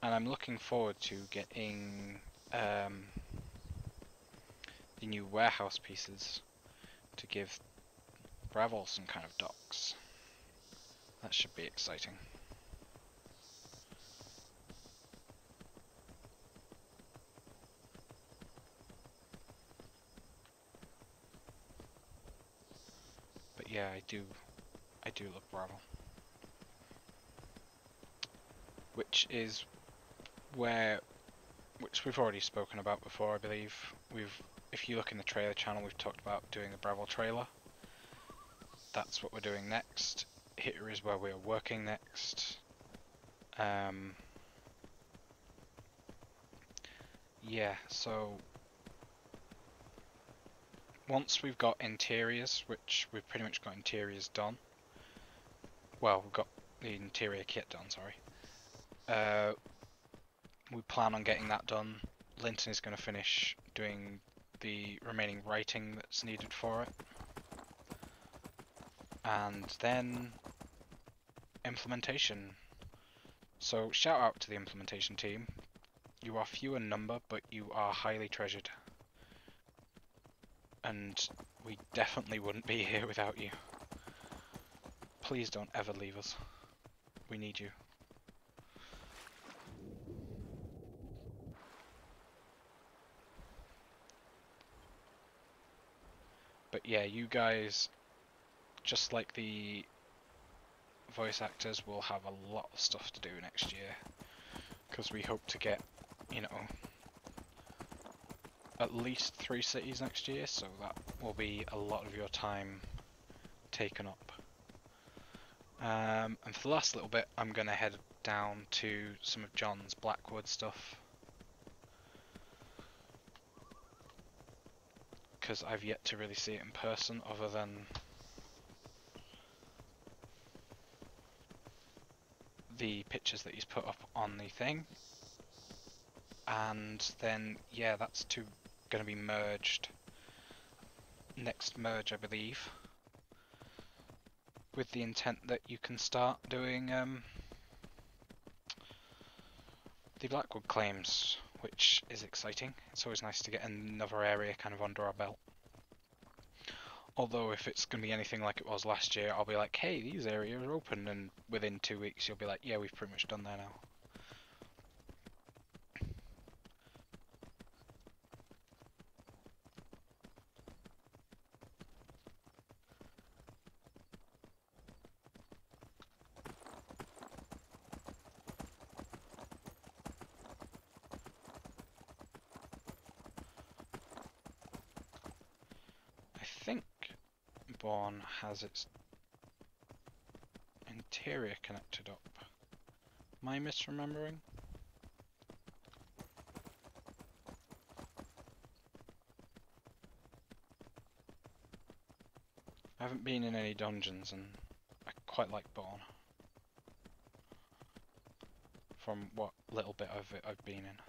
And I'm looking forward to getting the new warehouse pieces to give Bravo some kind of docks. That should be exciting. But yeah, I do love Bravo. Which we've already spoken about before, I believe. If you look in the trailer channel, we've talked about doing a Bravo trailer. That's what we're doing next. Here is where we are working next. Yeah, so once we've got interiors, which we've pretty much got interiors done. Well, we've got the interior kit done, sorry. We plan on getting that done. Linton is going to finish doing the remaining writing that's needed for it. And then implementation. So shout out to the implementation team. You are few in number, but you are highly treasured. And we definitely wouldn't be here without you. Please don't ever leave us. We need you. But yeah, you guys, just like the voice actors, will have a lot of stuff to do next year. Because we hope to get, you know, at least 3 cities next year, so that will be a lot of your time taken up. And for the last little bit, I'm going to head down to some of John's Blackwood stuff. Because I've yet to really see it in person, other than the pictures that he's put up on the thing. And then, yeah, that's going to be merged. Next merge, I believe. With the intent that you can start doing the Blackwood claims, which is exciting. It's always nice to get another area kind of under our belt. Although if it's going to be anything like it was last year, I'll be like, hey, these areas are open, and within 2 weeks you'll be like, yeah, we've pretty much done there now. think Bourne has its interior connected up. Am I misremembering? I haven't been in any dungeons and I quite like Bourne. From what little bit of it I've been in.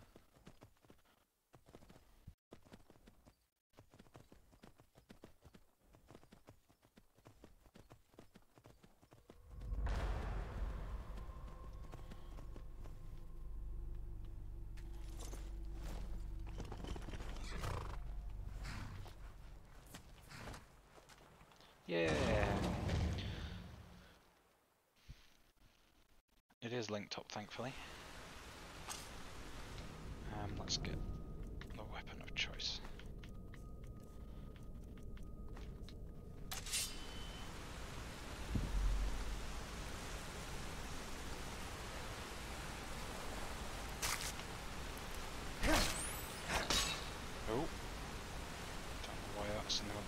Yeah. It is linked up, thankfully. Let's get the weapon of choice. Oh. Don't know why that's in the black.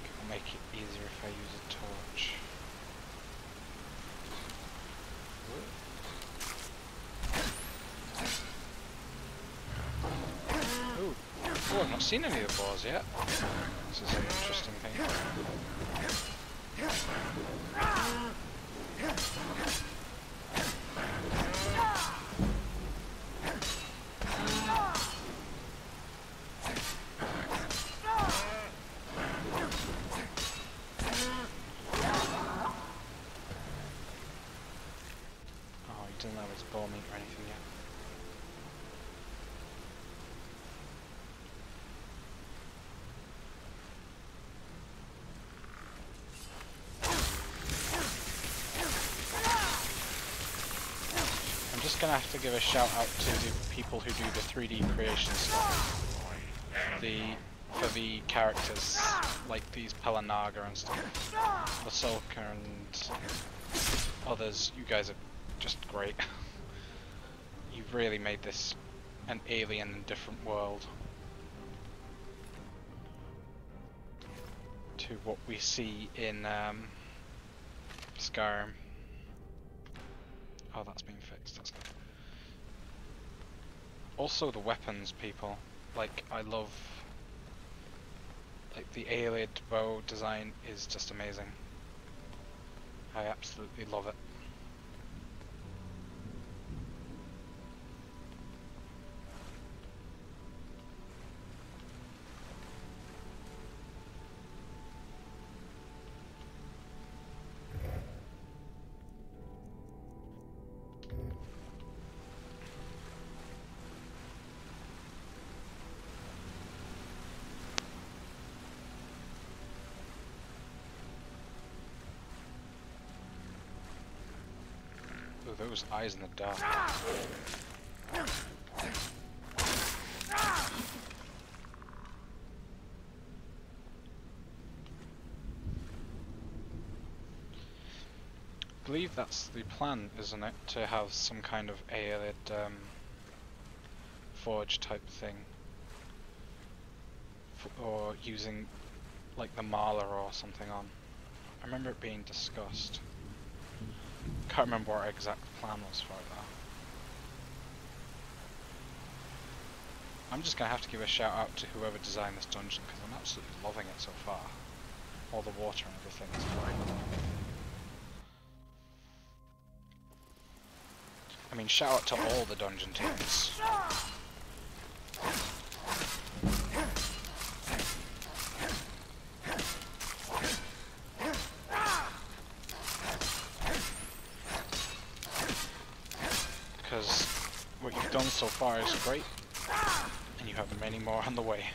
It'll make it easier if I use a torch. Oh, I've not seen any of the boars yet. This is an interesting thing. Oh, he doesn't have his boar meat or anything yet. I'm just gonna have to give a shout out to the people who do the 3D creation stuff. For the characters, like these Pelanaga and stuff, Lasolka and others. You guys are just great. You've really made this an alien and different world to what we see in Skyrim. Oh, that's been fixed, that's good. Also the weapons, people. Like, I love... Like, the Aelid bow design is just amazing. I absolutely love it. Ooh, those eyes in the dark. I believe that's the plan, isn't it? To have some kind of Aelid forge type thing. Or using like the Marler or something on. I remember it being discussed. Can't remember what our exact plan was for it though. I'm just gonna have to give a shout out to whoever designed this dungeon because I'm absolutely loving it so far. All the water and everything is great. I mean, shout out to all the dungeon teams. Because what you've done so far is great, and you have many more on the way.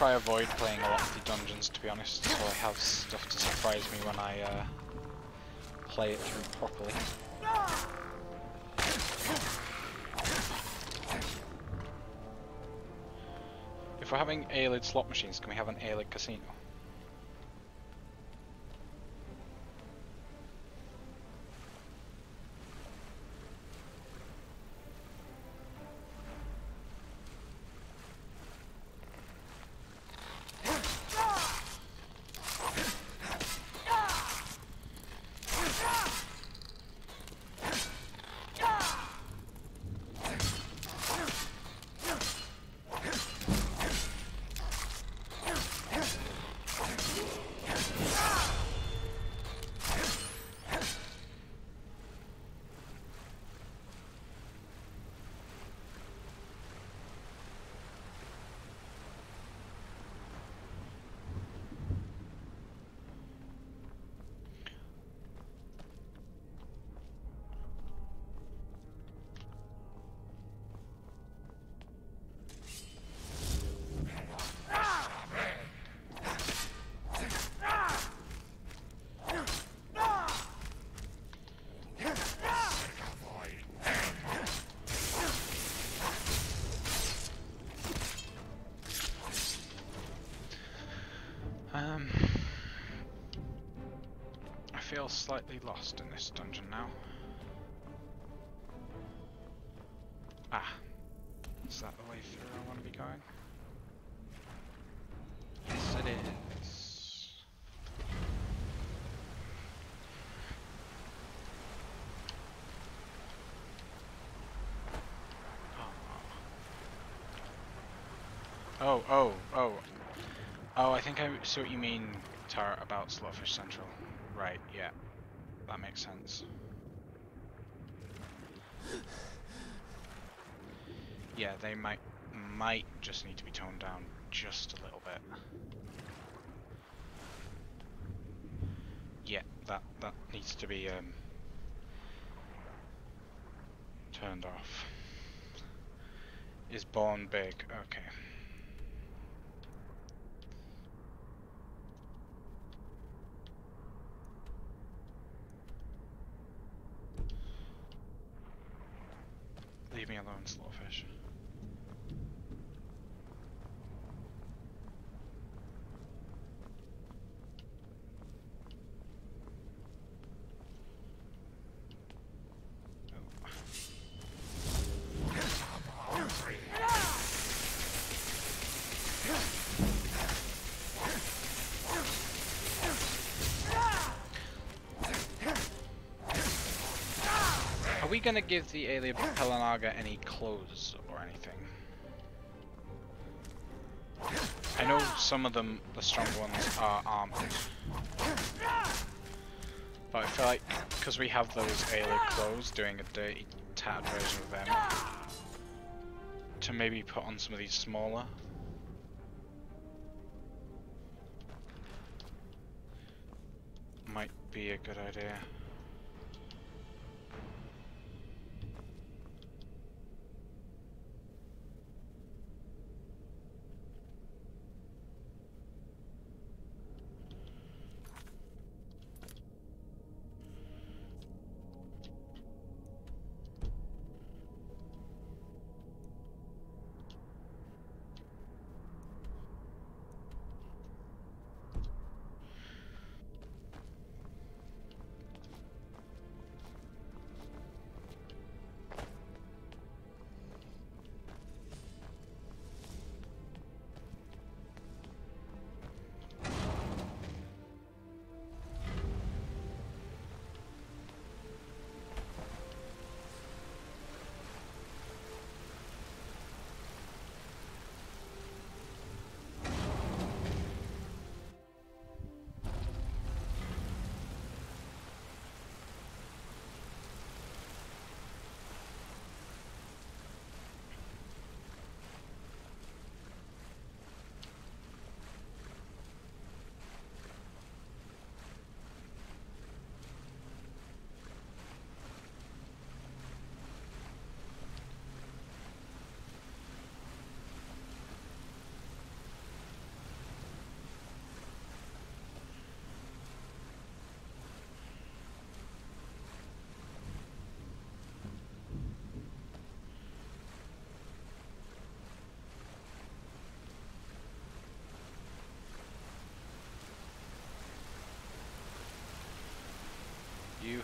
try avoid playing a lot of the dungeons, to be honest, so I have stuff to surprise me when I play it through properly. If we're having Aelid slot machines, can we have an Aelid casino? I feel slightly lost in this dungeon now. Ah, is that the way through I want to be going? Yes, it is. Oh. Oh, I think I see what you mean, Tara, about Slotfish Central. Right, yeah. That makes sense. Yeah, they might just need to be toned down just a little bit. Yeah, that needs to be turned off. Is born big, okay. Leave me alone, Slowfish. Are we gonna give the alien Pelanaga any clothes or anything? I know some of them, the strong ones, are armored. But I feel like, because we have those alien clothes, doing a dirty, tattered version of them, to maybe put on some of these smaller. Might be a good idea.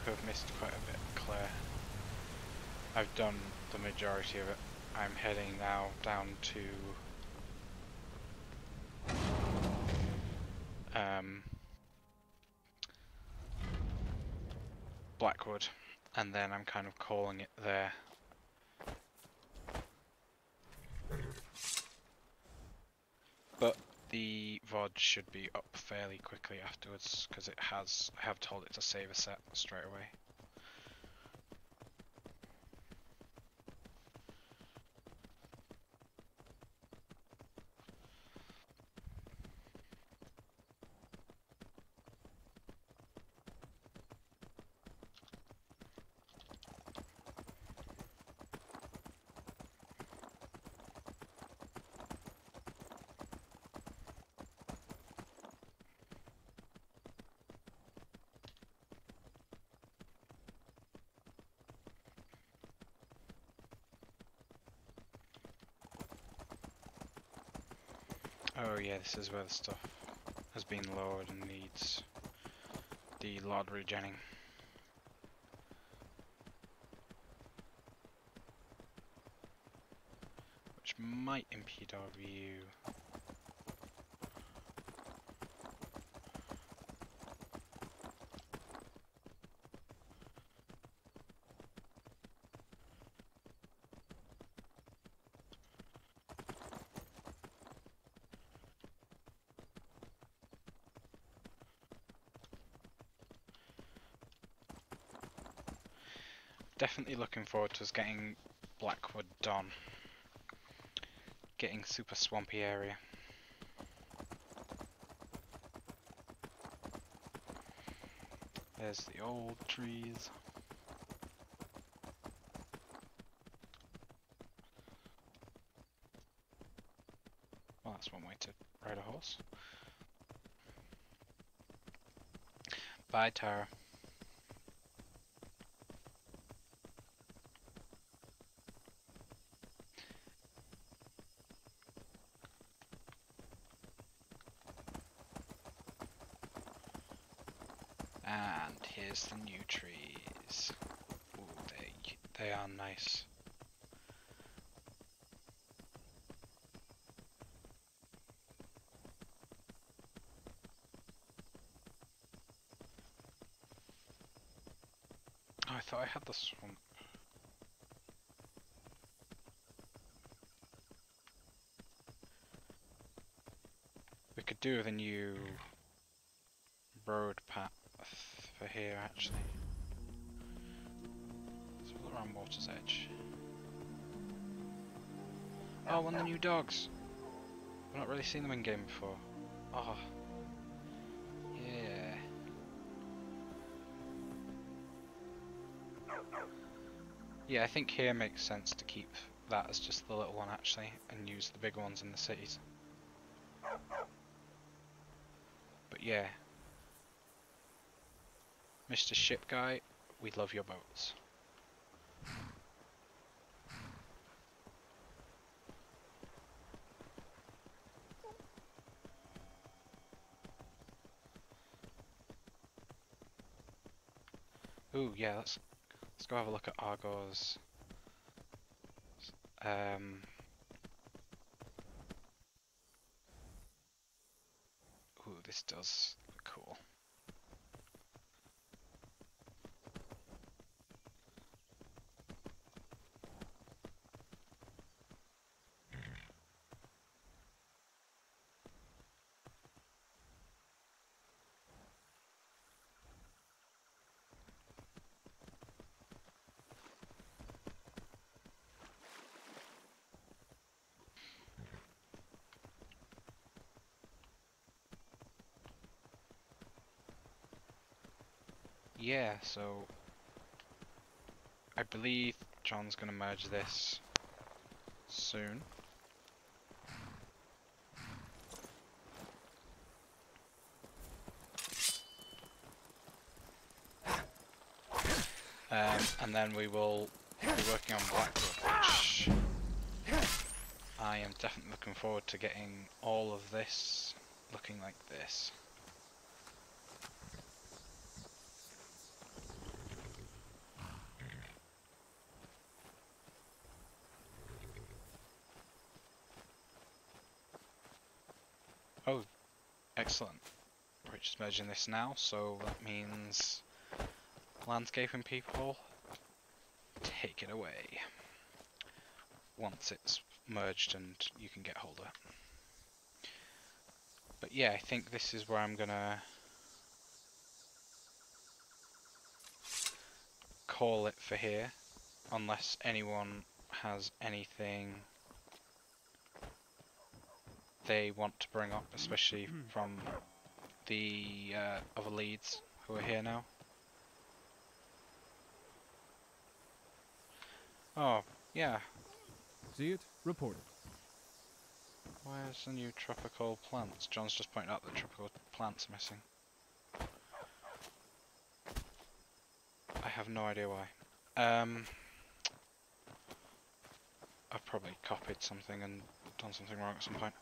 to have missed quite a bit, Claire. I've done the majority of it. I'm heading now down to Blackwood, and then I'm kind of calling it there. But the VOD should be up fairly quickly afterwards, because I have told it to save a set straight away. Oh yeah, this is where the stuff has been lowered and needs the Lord regenning. Which might impede our view. Definitely looking forward to us getting Blackwood done. Getting super swampy area. There's the old trees. Well, that's one way to ride a horse. Bye, Tara. And here's the new trees. Ooh, they are nice. Oh, I thought I had the swamp. We could do the new road path for here, actually. So we'll look around Water's Edge. Oh, one of the new dogs! I've not really seen them in game before. Oh. Yeah. Yeah, I think here makes sense to keep that as just the little one actually, and use the big ones in the cities. But yeah. Mr. Ship Guy, we love your boats. Ooh, yeah, let's go have a look at Argo's. Ooh, this does look cool. Yeah, so I believe John's gonna merge this soon. And then we will be working on Blackwood, which I am definitely looking forward to getting all of this looking like this. Excellent. We're just merging this now, so that means landscaping people, take it away. Once it's merged and you can get hold of it. But yeah, I think this is where I'm gonna call it for here, unless anyone has anything they want to bring up, especially from the other leads who are here now. Oh, yeah. See it? Report it. Where's the new tropical plants? John's just pointed out that tropical plants are missing. I have no idea why. I've probably copied something and done something wrong at some point.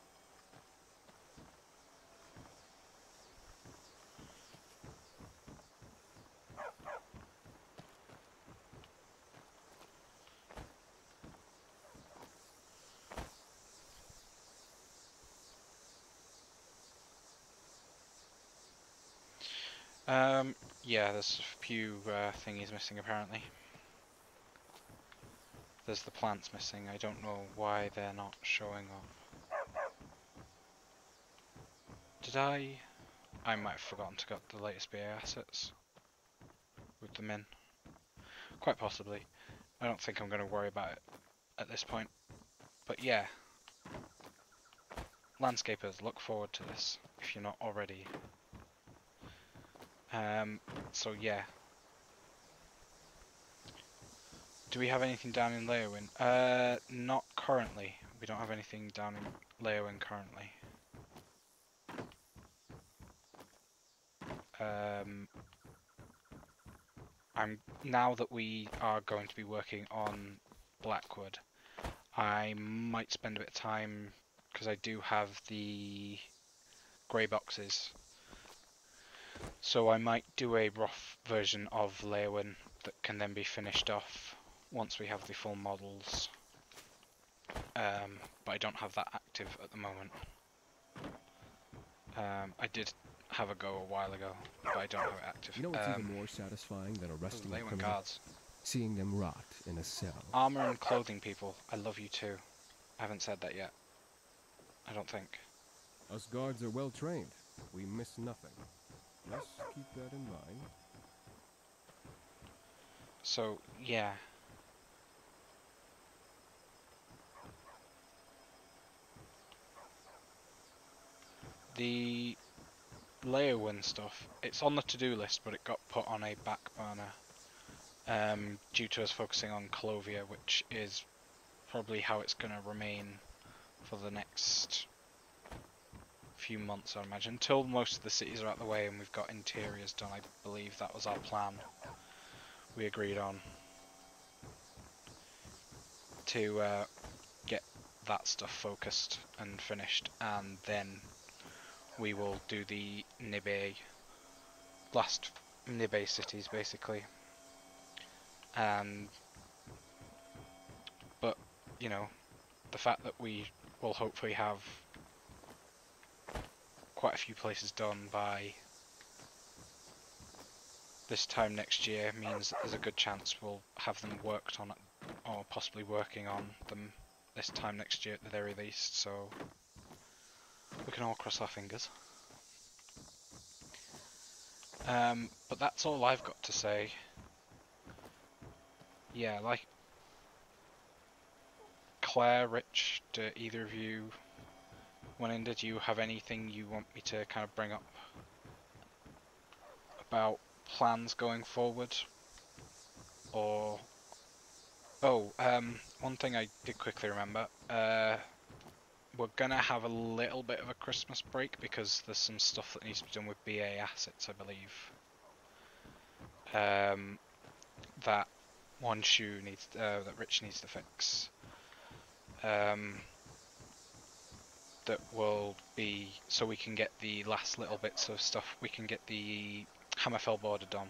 Yeah, there's a few thingies missing apparently. There's the plants missing. I don't know why they're not showing up. Did I might have forgotten to get the latest BA assets with them in. Quite possibly. I don't think I'm going to worry about it at this point. But yeah. Landscapers, look forward to this, if you're not already. So yeah. Do we have anything down in Leowin? Not currently. We don't have anything down in Leowin currently. Now that we are going to be working on Blackwood, I might spend a bit of time, because I do have the grey boxes, so I might do a rough version of Leowin that can then be finished off once we have the full models, but I don't have that active at the moment. I did have a go a while ago, but I don't have it active. You know what's even more satisfying than arresting a Leowin criminal? guards. Seeing them rot in a cell. Armor and clothing people, I love you too. I haven't said that yet. I don't think. Us guards are well trained. We miss nothing. Let's keep that in mind. So, yeah. The Leowin stuff, it's on the to-do list, but it got put on a back burner due to us focusing on Clovia, which is probably how it's going to remain for the next few months, I imagine, until most of the cities are out of the way and we've got interiors done. I believe that was our plan. We agreed on to get that stuff focused and finished, and then we will do the last Nibe cities basically. But you know, the fact that we will hopefully have quite a few places done by this time next year means that there's a good chance we'll have them worked on, or possibly working on them this time next year at the very least, so we can all cross our fingers. But that's all I've got to say. Yeah, like Claire, Rich, do either of you did you have anything you want me to kind of bring up about plans going forward? Or one thing I did quickly remember, we're gonna have a little bit of a Christmas break because there's some stuff that needs to be done with BA assets, I believe. That one shoe needs that Rich needs to fix. That will be so we can get the last little bits of stuff. We can get the Hammerfell border done.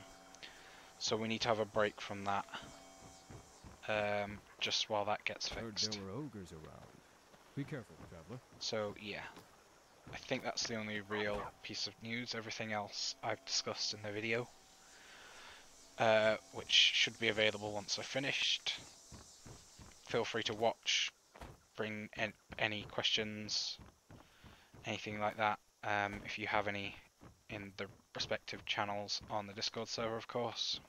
So we need to have a break from that. Just while that gets Heard fixed. there were ogres around. Be careful, traveler. So yeah. I think that's the only real piece of news. Everything else I've discussed in the video, which should be available once I've finished. Feel free to watch, bring any questions, anything like that, if you have any, in the respective channels on the Discord server, of course.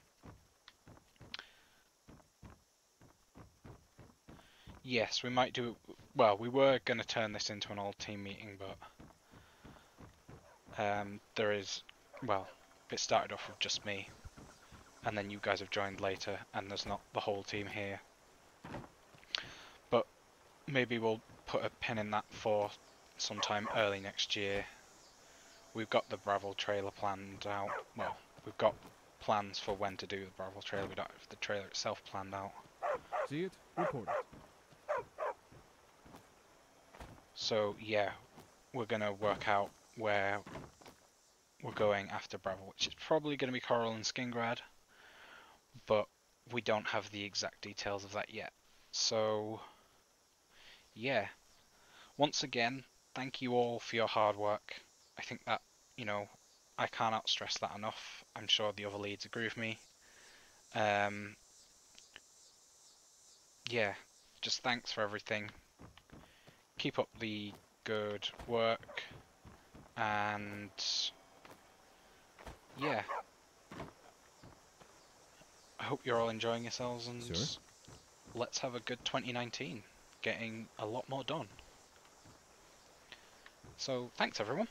Yes, we might do. Well, we were going to turn this into an old team meeting, but there is, well, it started off with just me, and then you guys have joined later, and there's not the whole team here. But maybe we'll put a pin in that for sometime early next year. We've got the Bravo trailer planned out. Well, we've got plans for when to do the Bravo trailer. We don't have the trailer itself planned out. See it? Report it. So yeah, we're gonna work out where we're going after Bravo, which is probably going to be Coral and Skingrad, but we don't have the exact details of that yet. So yeah, once again, thank you all for your hard work. I think that, you know, I cannot stress that enough. I'm sure the other leads agree with me. Yeah, just thanks for everything. Keep up the good work, and yeah, I hope you're all enjoying yourselves, and Sir? let's have a good 2019, getting a lot more done. So thanks everyone.